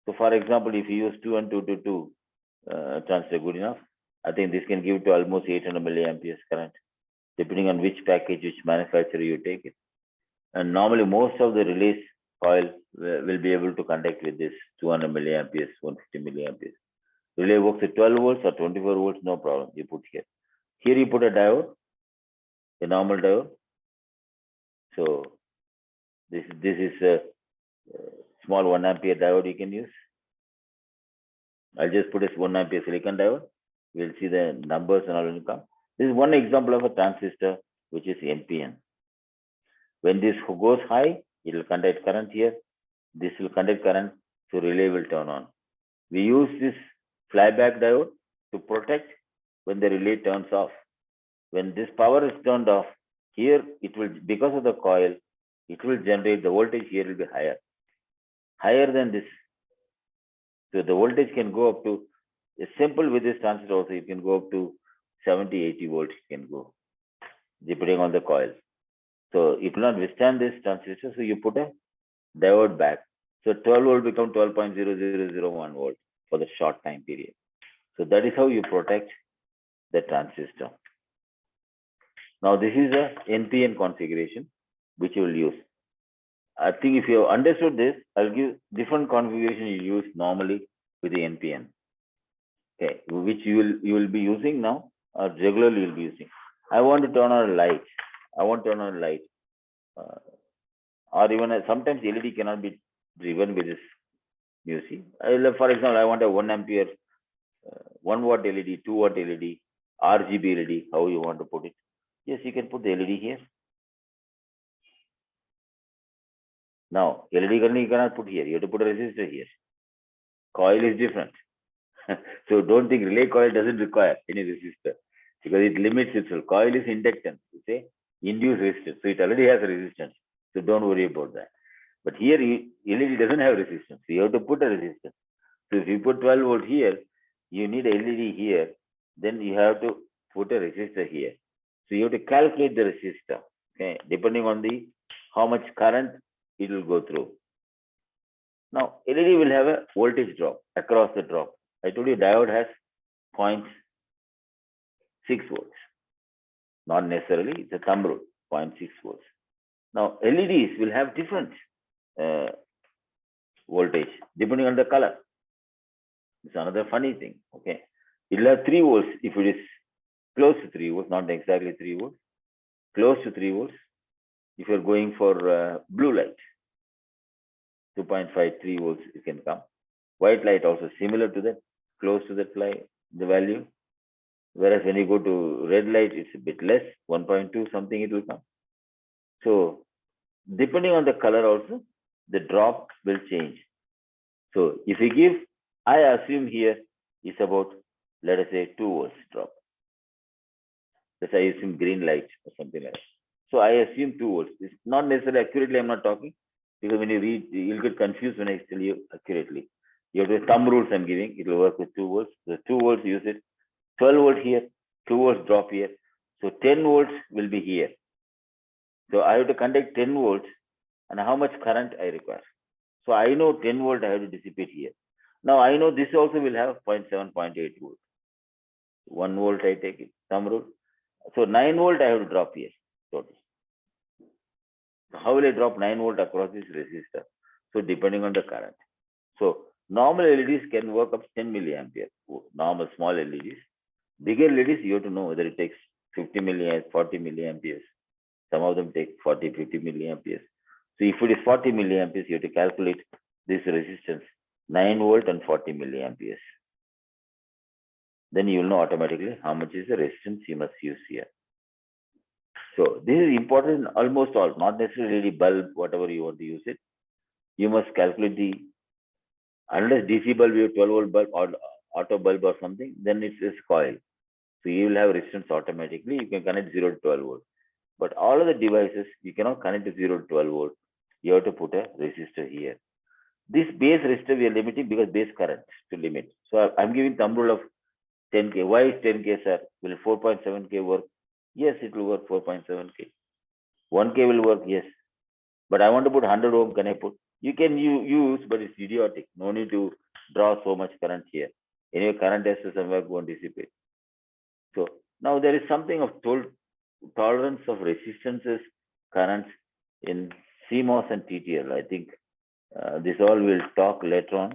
So, for example, if you use 2 and 2 to 2 transistor, good enough. I think this can give to almost 800 milliamperes current, depending on which package, which manufacturer you take it. And normally, most of the relays coil will be able to conduct with this 200 milliamperes, 150 milliamperes. Relay works at 12 volts or 24 volts, no problem. You put here. Here you put a diode, a normal diode. So this is a small 1 ampere diode you can use. I'll just put a 1 ampere silicon diode. We'll see the numbers and all will come. This is one example of a transistor, which is NPN. When this goes high, it will conduct current here. This will conduct current, so relay will turn on. We use this flyback diode to protect when the relay turns off. When this power is turned off, here it will, because of the coil, it will generate, the voltage here will be higher than this. So the voltage can go up to, simple with this transistor also, you can go up to 70, 80 volts, you can go, depending on the coil. So it will not withstand this transistor, so you put a diode back. So 12 volt become 12.0001 volt for the short time period. So that is how you protect the transistor. Now this is a NPN configuration which you will use. I think if you have understood this, I'll give different configuration you use normally with the NPN. Okay, which you will be using now or regularly you'll be using. I want to turn on a light. I want to turn on a light. Or even sometimes LED cannot be driven with this. You see, for example, I want a 1 ampere, 1 watt LED, 2 watt LED, RGB LED, how you want to put it. Yes, you can put the LED here. Now, LED current you cannot put here. You have to put a resistor here. Coil is different. So don't think relay coil doesn't require any resistor because it limits itself. Coil is inductance, you say induced resistance. So it already has a resistance. So don't worry about that. But here LED doesn't have resistance. So you have to put a resistance. So if you put 12 volt here, you need a LED here. Then you have to put a resistor here. So you have to calculate the resistor. Okay, depending on the how much current it will go through. Now LED will have a voltage drop across the drop. I told you diode has 0.6 volts. Not necessarily, it's a thumb rule, 0.6 volts. Now LEDs will have different voltage depending on the color. It's another funny thing. Okay, it will have 3 volts if it is close to 3 volts, not exactly 3 volts, close to 3 volts. If you're going for blue light, 2.5, 3 volts it can come. White light also similar to that, close to that light, the value. Whereas when you go to red light, it's a bit less, 1.2 something it will come. So depending on the color also, the drop will change. So if we give, I assume here is about, let us say 2 volts drop. Let's say I assume green light or something like that. So I assume 2 volts. It's not necessarily accurately, I'm not talking, because when you read, you'll get confused when I tell you accurately. You have to thumb rules I'm giving, it will work with 2 volts. The 2 volts use it, 12 volts here, 2 volts drop here. So 10 volts will be here. So I have to conduct 10 volts and how much current I require. So I know 10 volt I have to dissipate here. Now I know this also will have 0.7, 0.8 volt. 1 volt I take it, thumb rule. So 9 volt I have to drop here total. How will I drop 9 volt across this resistor? So depending on the current. So normal LEDs can work up 10 milliampere, normal small LEDs. Bigger LEDs, you have to know whether it takes 50 milliamperes, 40 milliamperes. Some of them take 40, 50 milliamperes. So if it is 40 milliamperes, you have to calculate this resistance, 9 volt and 40 milliamperes. Then you will know automatically how much is the resistance you must use here. So this is important in almost all, not necessarily bulb, whatever you want to use it. You must calculate the, unless DC bulb, you have 12 volt bulb or auto bulb or something, then it's this coil. So you will have resistance automatically. You can connect 0 to 12 volt. But all of the devices, you cannot connect to 0 to 12 volt. You have to put a resistor here. This base resistor we are limiting because base current to limit. So I'm giving thumb rule of 10K. Why is 10K, sir? Will 4.7K work? Yes, it will work 4.7K. 1K will work, yes. But I want to put 100 ohm, can I put? You can use, but it's idiotic. No need to draw so much current here. Anyway, current has to somewhere go and dissipate. So now there is something of tolerance of resistances, currents in CMOS and TTL. I think this all we'll talk later on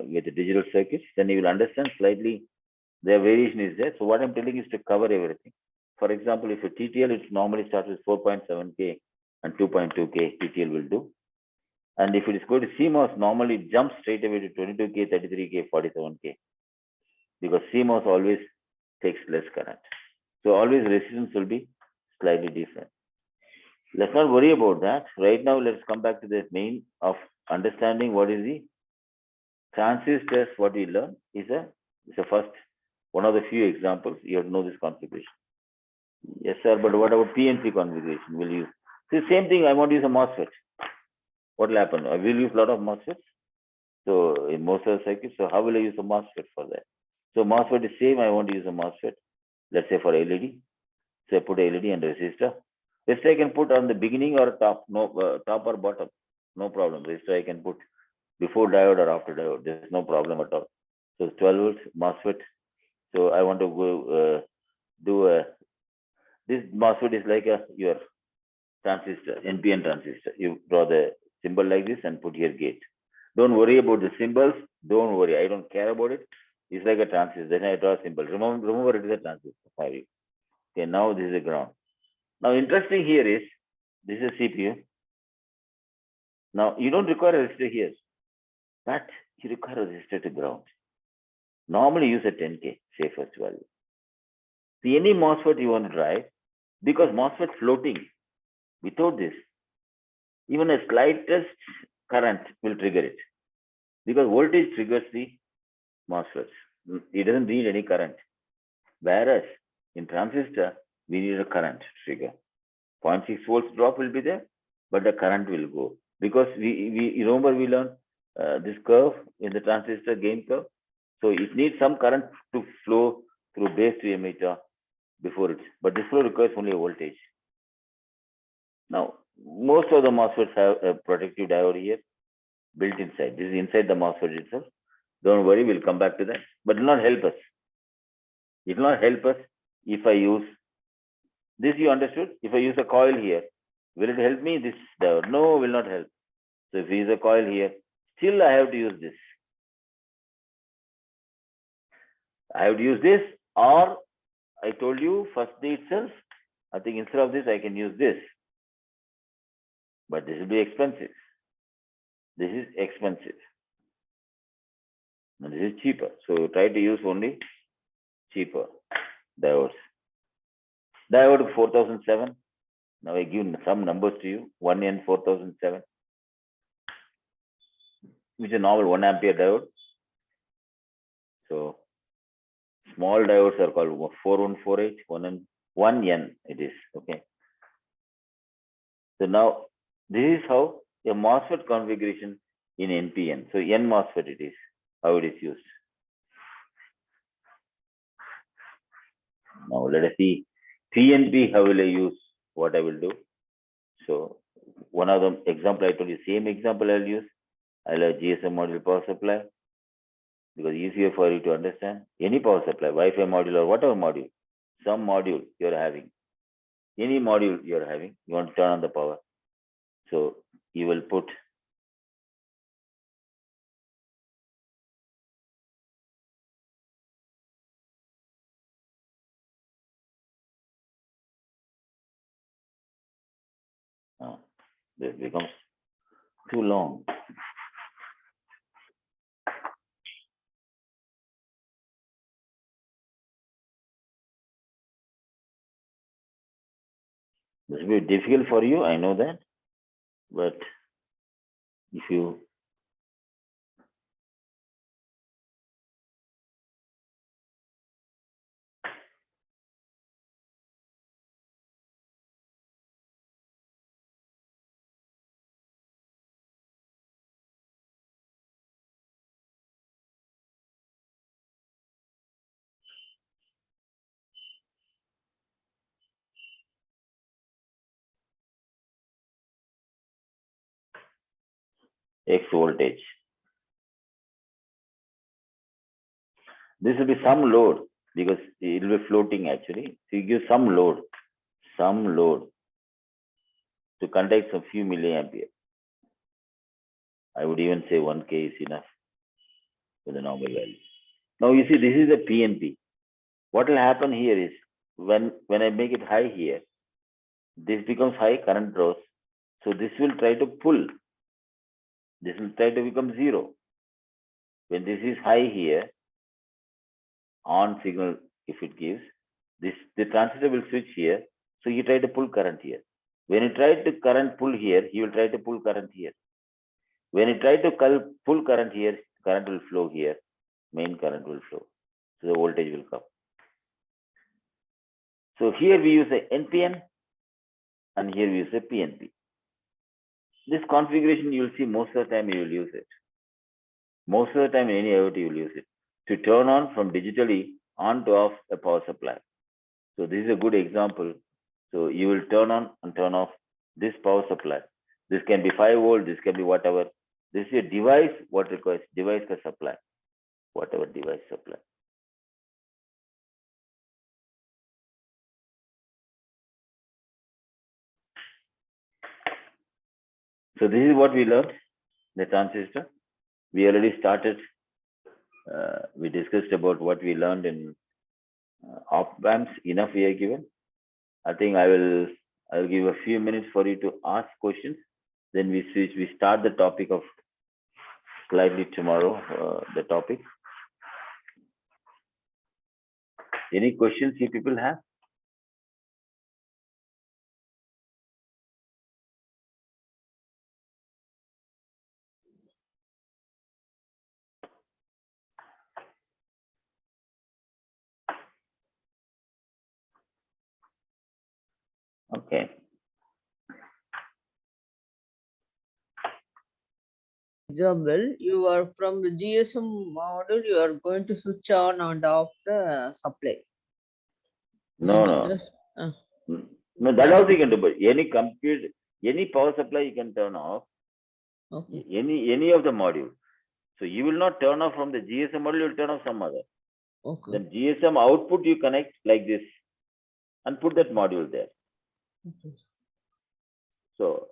with the digital circuits. Then you will understand slightly the variation is there. So what I'm telling is to cover everything. For example, if a TTL, it normally starts with 4.7K and 2.2K TTL will do. And if it is going to CMOS, normally it jumps straight away to 22K, 33K, 47K. Because CMOS always takes less current. So always resistance will be slightly different. Let's not worry about that. Right now, let's come back to the main of understanding what is the transistors. What we learn is a first one of the few examples. You have to know this configuration. Yes, sir. But what about PNP configuration? We'll use the same thing. I want to use a MOSFET. What will happen? I will use a lot of MOSFETs. So in most of the circuits, so how will I use a MOSFET for that? So MOSFET is same. I want to use a MOSFET. Let's say for LED. So I put LED and resistor. Resistor I can put on the beginning or top, no top or bottom, no problem. Resistor I can put before diode or after diode. There's no problem at all. So 12 volts MOSFET. So I want to go do a, this MOSFET is like your transistor, NPN transistor. You draw the symbol like this and put here gate. Don't worry about the symbols. Don't worry. I don't care about it. It's like a transistor. Then I draw a symbol. Remember it is a transistor. Okay, now this is a ground. Now interesting here is, this is CPU. Now you don't require a resistor here, but you require a resistor to ground. Normally use a 10K, safest value. See, any MOSFET you want to drive, because MOSFET floating, without this, even a slightest current will trigger it. Because voltage triggers the MOSFETs. It doesn't need any current. Whereas in transistor, we need a current trigger. 0.6 volts drop will be there, but the current will go. Because we remember we learned this curve in the transistor gain curve. So it needs some current to flow through base to emitter before it. But this flow requires only a voltage. Now, most of the MOSFETs have a protective diode here built inside. This is inside the MOSFET itself. Don't worry, we'll come back to that. But it will not help us. It will not help us if I use this. You understood? If I use a coil here, will it help me? This diode? No, will not help. So if I use a coil here, still I have to use this. I have to use this, or I told you first day itself, I think instead of this, I can use this. But this will be expensive. This is expensive. And this is cheaper. So try to use only cheaper diodes. Diode 4007. Now I give some numbers to you. 1N 4007, which is a normal 1 ampere diode. So small diodes are called 4148, 1N it is. Okay. So now this is how a MOSFET configuration in NPN. So N MOSFET it is, how it is used. Now let us see PNP, how will I use, what I will do. So one of the example I told you, same example I'll use. I'll have GSM module power supply, because easier for you to understand. Any power supply, Wi-Fi module or whatever module, some module you're having, any module you're having, you want to turn on the power. So you will put this becomes too long. This will be difficult for you, I know that, but if you X voltage, this will be some load, because it will be floating actually. So you give some load to conduct some few milliampere. I would even say 1K is enough for the normal value. Now you see, this is a PNP. What will happen here is, when I make it high here, this becomes high, current draws. So this will try to pull. This will try to become 0. When this is high here, on signal, if it gives, this, the transistor will switch here. So you try to pull current here. When you try to current pull here, he will try to pull current here. When you try to pull current here, current will flow here. Main current will flow. So the voltage will come. So here we use a NPN, and here we use a PNP. This configuration you will see most of the time you will use it. Most of the time in any IoT you will use it to turn on from digitally on to off a power supply. So this is a good example. So you will turn on and turn off this power supply. This can be 5 volt, this can be whatever. This is a device, what requires device per supply, whatever device supply. So this is what we learned, the transistor. We already started, we discussed about what we learned in op amps. Enough we are given. I think I'll give a few minutes for you to ask questions. Then we switch, we start the topic of slightly tomorrow, the topic. Any questions you people have? Okay. Example, you are from the GSM model, you are going to switch on and off the supply. No, This is no. just, No, that also you can do, but any compute, any power supply you can turn off, okay. any of the modules. So you will not turn off from the GSM module, you will turn off some other. Okay. Then GSM output you connect like this and put that module there. Okay. So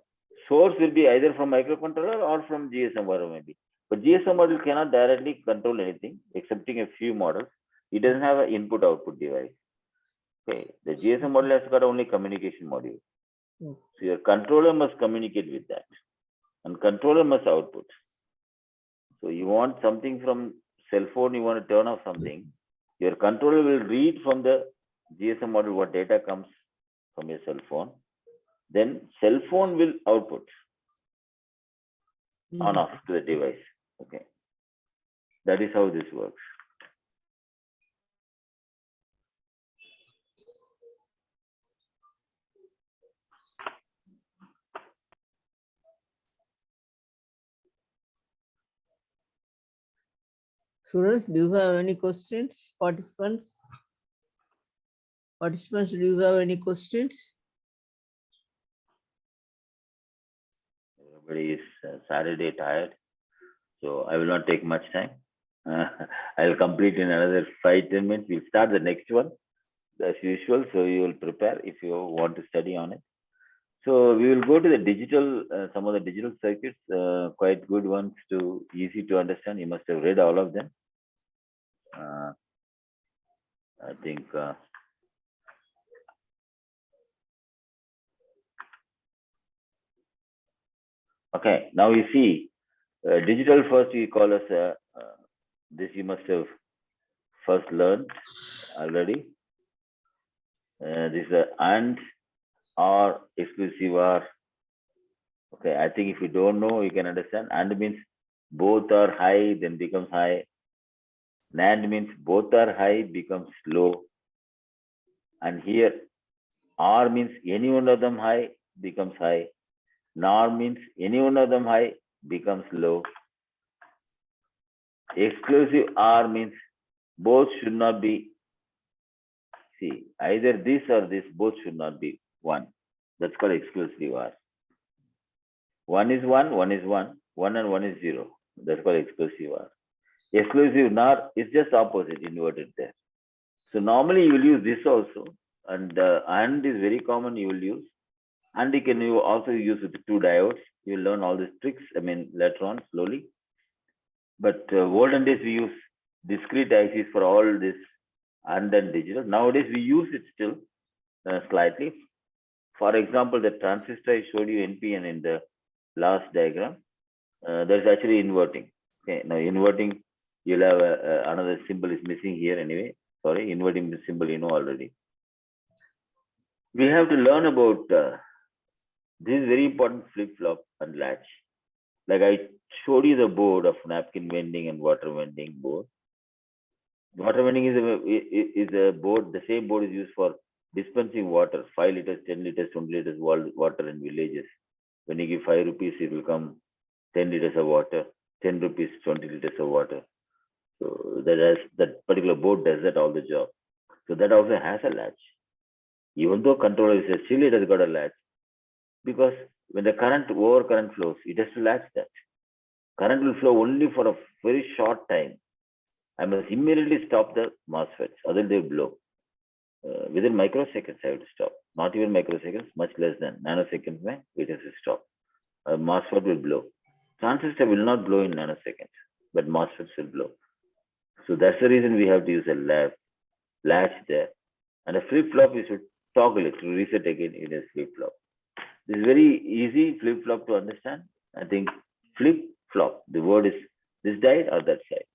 source will be either from microcontroller or from GSM, whatever maybe. But GSM module cannot directly control anything, excepting a few models. It doesn't have an input-output device. Okay, the GSM module has got only communication module. Okay. So your controller must communicate with that, and controller must output. So you want something from cell phone, you want to turn off something. Your controller will read from the GSM module what data comes from your cell phone. Then cell phone will output on off to the device. Okay, that is how this works. Students, do you have any questions? Participants? Participants, do you have any questions? Everybody is Saturday tired, so I will not take much time. I'll complete in another 5-10 minutes. We'll start the next one as usual. So you will prepare if you want to study on it. So we will go to the digital, some of the digital circuits, quite good ones to easy to understand. You must have read all of them. I think. Okay, now you see, digital first we call as this you must have first learned already. This is a AND or exclusive OR. Okay, I think if you don't know, you can understand. AND means both are high, then becomes high. NAND means both are high, becomes low. And here OR means any one of them high, becomes high. NOR means any one of them high, becomes low. Exclusive OR means both should not be, see, either this or this, both should not be one. That's called exclusive OR. One is one, one is one, one and one is zero. That's called exclusive OR. Exclusive NOR is just opposite, inverted there. So normally you will use this also, and AND is very common you will use. And you can also use with the two diodes. You will learn all these tricks, I mean, later on, slowly. But olden days, we use discrete ICs for all this AND and digital. Nowadays, we use it still slightly. For example, the transistor I showed you NPN in the last diagram, there's actually inverting. Okay, now inverting, you'll have another symbol is missing here anyway. Sorry, inverting the symbol you know already. We have to learn about this is very important flip-flop and latch. Like I showed you the board of napkin vending and water vending board. Water vending is a board, the same board is used for dispensing water, 5 liters, 10 liters, 20 liters water in villages. When you give 5 rupees, it will come 10 liters of water, 10 rupees, 20 liters of water. So that particular board does that all the job. So that also has a latch. Even though controller is still it has got a latch. Because when the current flows, it has to latch that. Current will flow only for a very short time. I must immediately stop the MOSFETs, otherwise they will blow. Within microseconds, I have to stop. Not even microseconds, much less than nanoseconds, it has to stop. a MOSFET will blow. Transistor will not blow in nanoseconds, but MOSFETs will blow. So that's the reason we have to use a latch there. And a flip-flop, you should toggle it to reset again in a flip-flop. This is very easy flip-flop to understand. I think flip-flop, the word is this side or that side.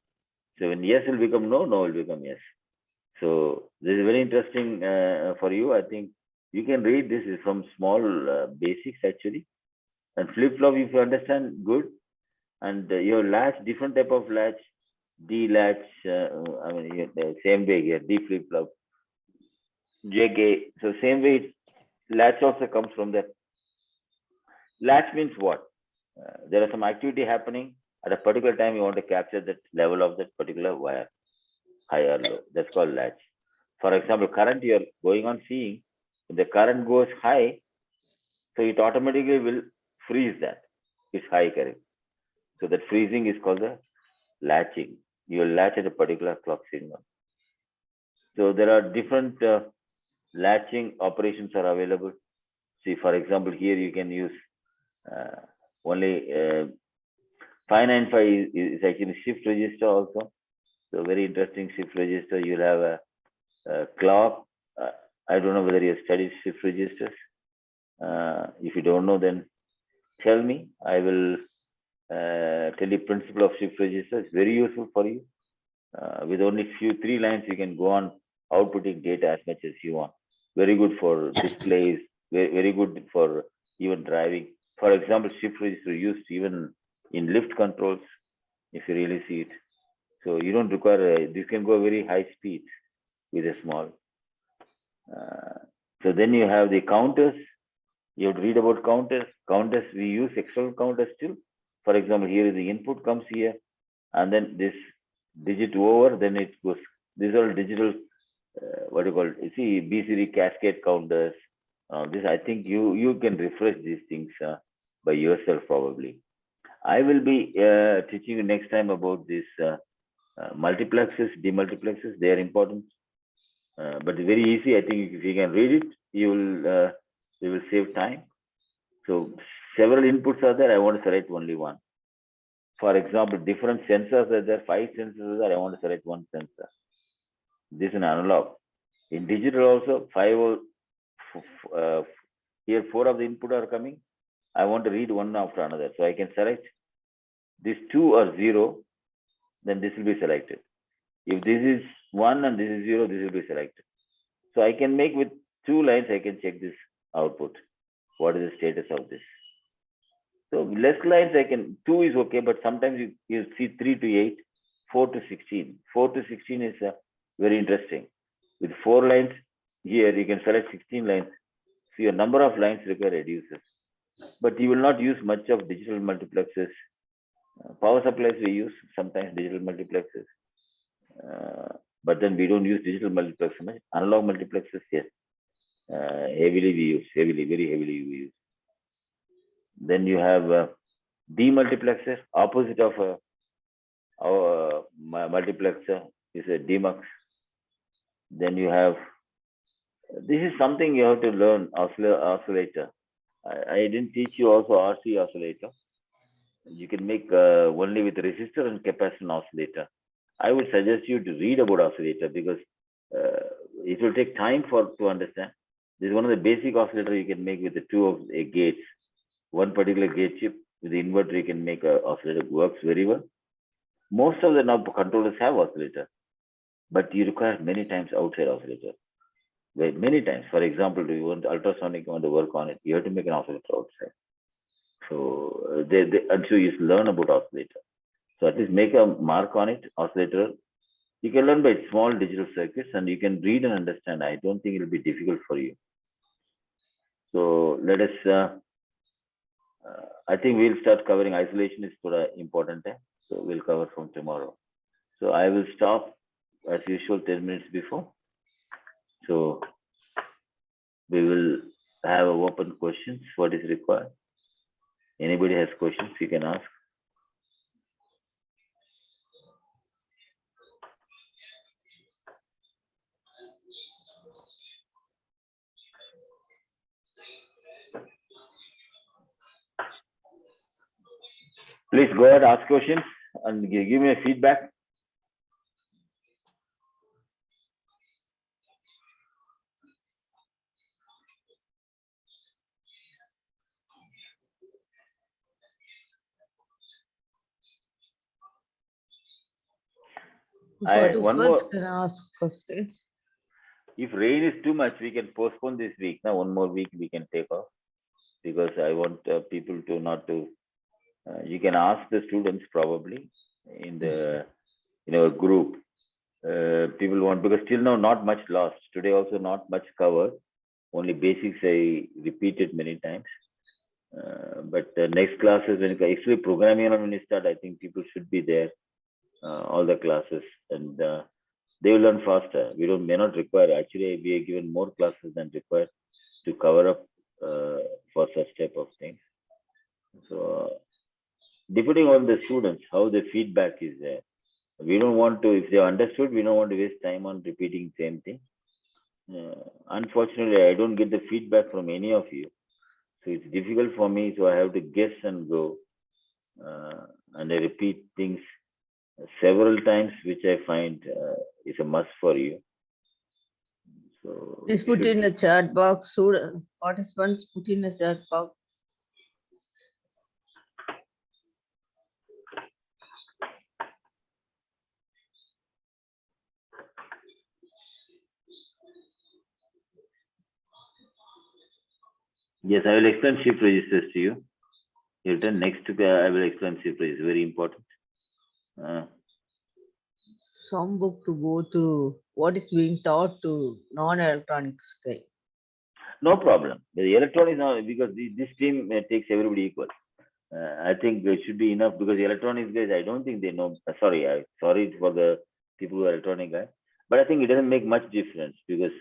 So when yes will become no, no will become yes. So this is very interesting for you. I think you can read this is from small basics actually. And flip-flop, if you understand, good. And your latch, different type of latch, D latch, I mean, same way here, D flip-flop, JK. So same way, latch also comes from that. Latch means what? There are some activity happening at a particular time. You want to capture that level of that particular wire, high or low. That's called latch. For example, current you are going on seeing. If the current goes high, so it automatically will freeze that. It's high current. So that freezing is called the latching. You will latch at a particular clock signal. So there are different latching operations are available. See, for example, here you can use only 595 is actually shift register also. So very interesting shift register. You'll have a clock. I don't know whether you have studied shift registers. If you don't know, then tell me. I will tell you principle of shift register. It's very useful for you. With only three lines, you can go on outputting data as much as you want. Very good for displays. Very good for even driving. For example, shift register used even in lift controls, if you really see it. So you don't require, you can go very high speed with a small. So then you have the counters. You have to read about counters. Counters, we use external counters too. For example, here the input comes here, and then this digit over, then it goes. These are digital, what do you call it? You see, BCD cascade counters. This, I think you can refresh these things by yourself probably. I will be teaching you next time about this multiplexes, demultiplexes. They are important, but very easy. I think if you can read it, you will save time. So several inputs are there. I want to select only one. For example, different sensors are there. 5 sensors are there. I want to select one sensor. This is an analog. In digital also, here 4 of the input are coming. I want to read one after another. So I can select these 2 or 0, then this will be selected. If this is 1 and this is 0, this will be selected. So I can make with 2 lines, I can check this output. What is the status of this? So less lines I can, 2 is okay, but sometimes you see 3 to 8, 4 to 16. 4 to 16 is very interesting. With 4 lines here, you can select 16 lines. So your number of lines required reduces. But you will not use much of digital multiplexes. Power supplies we use sometimes digital multiplexes. But then we don't use digital multiplexes much. Analog multiplexes, yes. Heavily we use, very heavily we use. Then you have demultiplexer, opposite of our multiplexer is a demux. Then you have, this is something you have to learn, oscillator. I didn't teach you also RC oscillator. You can make only with resistor and capacitor oscillator. I would suggest you to read about oscillator because it will take time to understand. This is one of the basic oscillator you can make with the 2 of gates. One particular gate chip with the inverter, you can make a oscillator works very well. Most of the now controllers have oscillator, but you require many times outside oscillator. Many times, for example, do you want ultrasonic, you want to work on it, you have to make an oscillator outside. So until you learn about oscillator. So at least make a mark on it, oscillator. You can learn by small digital circuits and you can read and understand. I don't think it will be difficult for you. So let us, I think we'll start covering isolation is important. So we'll cover from tomorrow. So I will stop as usual 10 minutes before. So we will have open questions, what is required. Anybody has questions, you can ask. Please go ahead, ask questions and give me a feedback. One Participants more. can ask questions. If rain is too much, we can postpone this week. Now, one more week we can take off because I want people to not to. You can ask the students probably in the our group. People want because till now not much lost. Today also not much covered. Only basics I repeated many times. But next classes when actually programming when you start, I think people should be there. All the classes and they will learn faster. We may not require. Actually, we are given more classes than required to cover up for such type of things. So, depending on the students, how the feedback is there. We don't want to, if they understood, we don't want to waste time on repeating same thing. Unfortunately, I don't get the feedback from any of you. So it's difficult for me. So I have to guess and go. And I repeat things several times, which I find is a must for you. So Please put in the chat box. Student participants put in the chat box. Yes, I will explain shift registers to you. You return next to I will explain shift registers. Very important. Some book to go to what is being taught to non-electronics guy. No problem. The electronics now because this team takes everybody equal. I think there should be enough because the electronics guys, I don't think they know. Sorry for the people who are electronic guys, but I think it doesn't make much difference because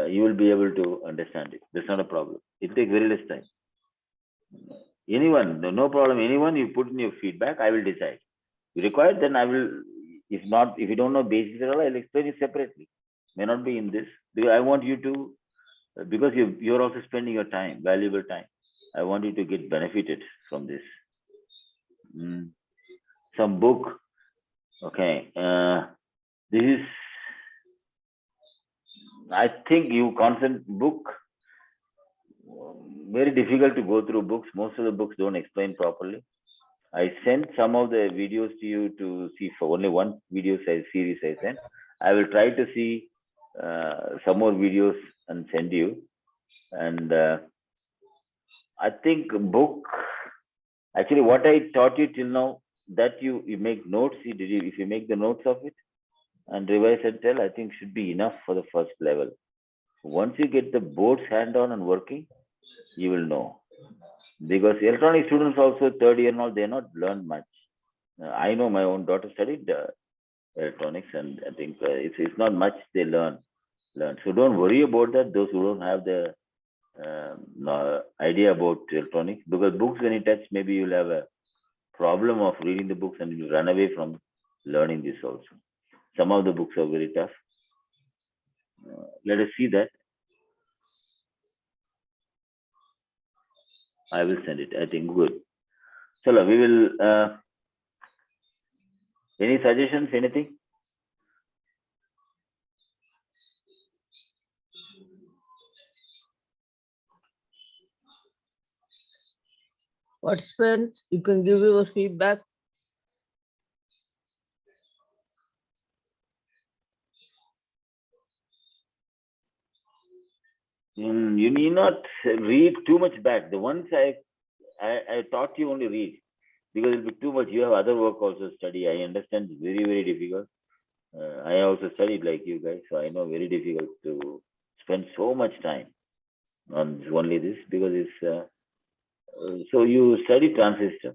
you will be able to understand it. That's not a problem. It takes very less time. Anyone, no problem. Anyone, you put in your feedback, I will decide. If required, then I will. If not, if you don't know basics at all, I'll explain it separately. May not be in this because I want you to, because you're also spending your time, valuable time. I want you to get benefited from this. Some book. Okay. This is, I think you concept book. Very difficult to go through books. Most of the books don't explain properly. I sent some of the videos to you to see for only one video series I sent. I will try to see some more videos and send you. And I think book, actually what I taught you till now, that you make notes, if you make the notes of it and revise and tell, I think should be enough for the first level. Once you get the boards hand-on and working, you will know. Because electronic students also third year now, they not learned much. I know my own daughter studied electronics and I think it's not much they learn. So don't worry about that, those who don't have the idea about electronics, because books when you touch, maybe you'll have a problem of reading the books and you'll run away from learning this also. Some of the books are very tough. Let us see that. I will send it. I think good. So we will. Any suggestions? Anything? Participants, you can give your feedback. You need not read too much back. The ones I taught you only read, because it'll be too much. You have other work also study. I understand it's very, very difficult. I also studied like you guys, so I know very difficult to spend so much time on only this, because it's so you study transistor,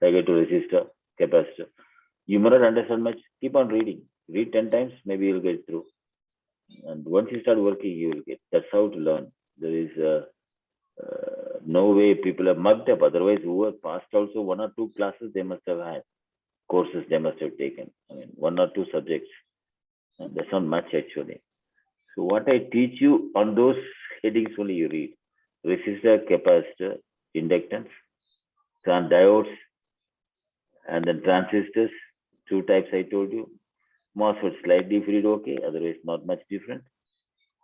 like to resistor, capacitor. You may not understand much. Keep on reading. Read 10 times, maybe you'll get through. And once you start working, you will get. That's how to learn. There is no way people are mugged up. Otherwise, who have passed also 1 or 2 classes, they must have had courses they must have taken. I mean, 1 or 2 subjects. And that's not much actually. So what I teach you on those headings only you read. Resistor, capacitor, inductance, diodes, And then transistors, two types I told you. MOSFET slightly different, okay, otherwise not much different.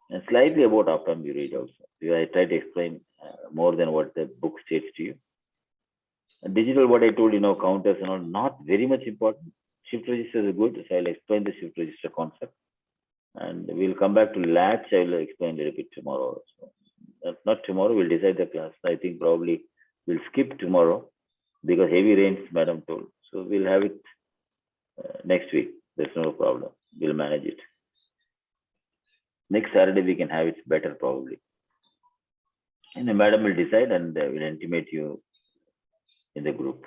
And slightly about op-amp you read also. Because I try to explain more than what the book states to you. And digital, what I told you now, counters and all, not very much important. Shift register is good, so I'll explain the shift register concept. And we'll come back to latch, I will explain a little bit tomorrow also. Not tomorrow, we'll decide the class. I think probably we'll skip tomorrow because heavy rains, madam told. So we'll have it next week. There's no problem. We'll manage it. Next Saturday we can have it better probably. And the madam will decide and will intimate you in the group.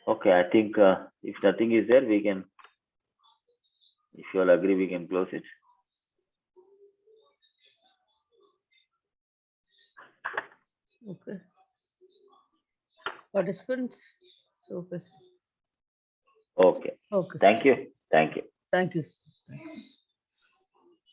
Okay, I think if nothing is there, we can, if you all agree, we can close it. Okay. Participants? So, Okay. okay. Thank you. Thank you. Thank you. Thank you.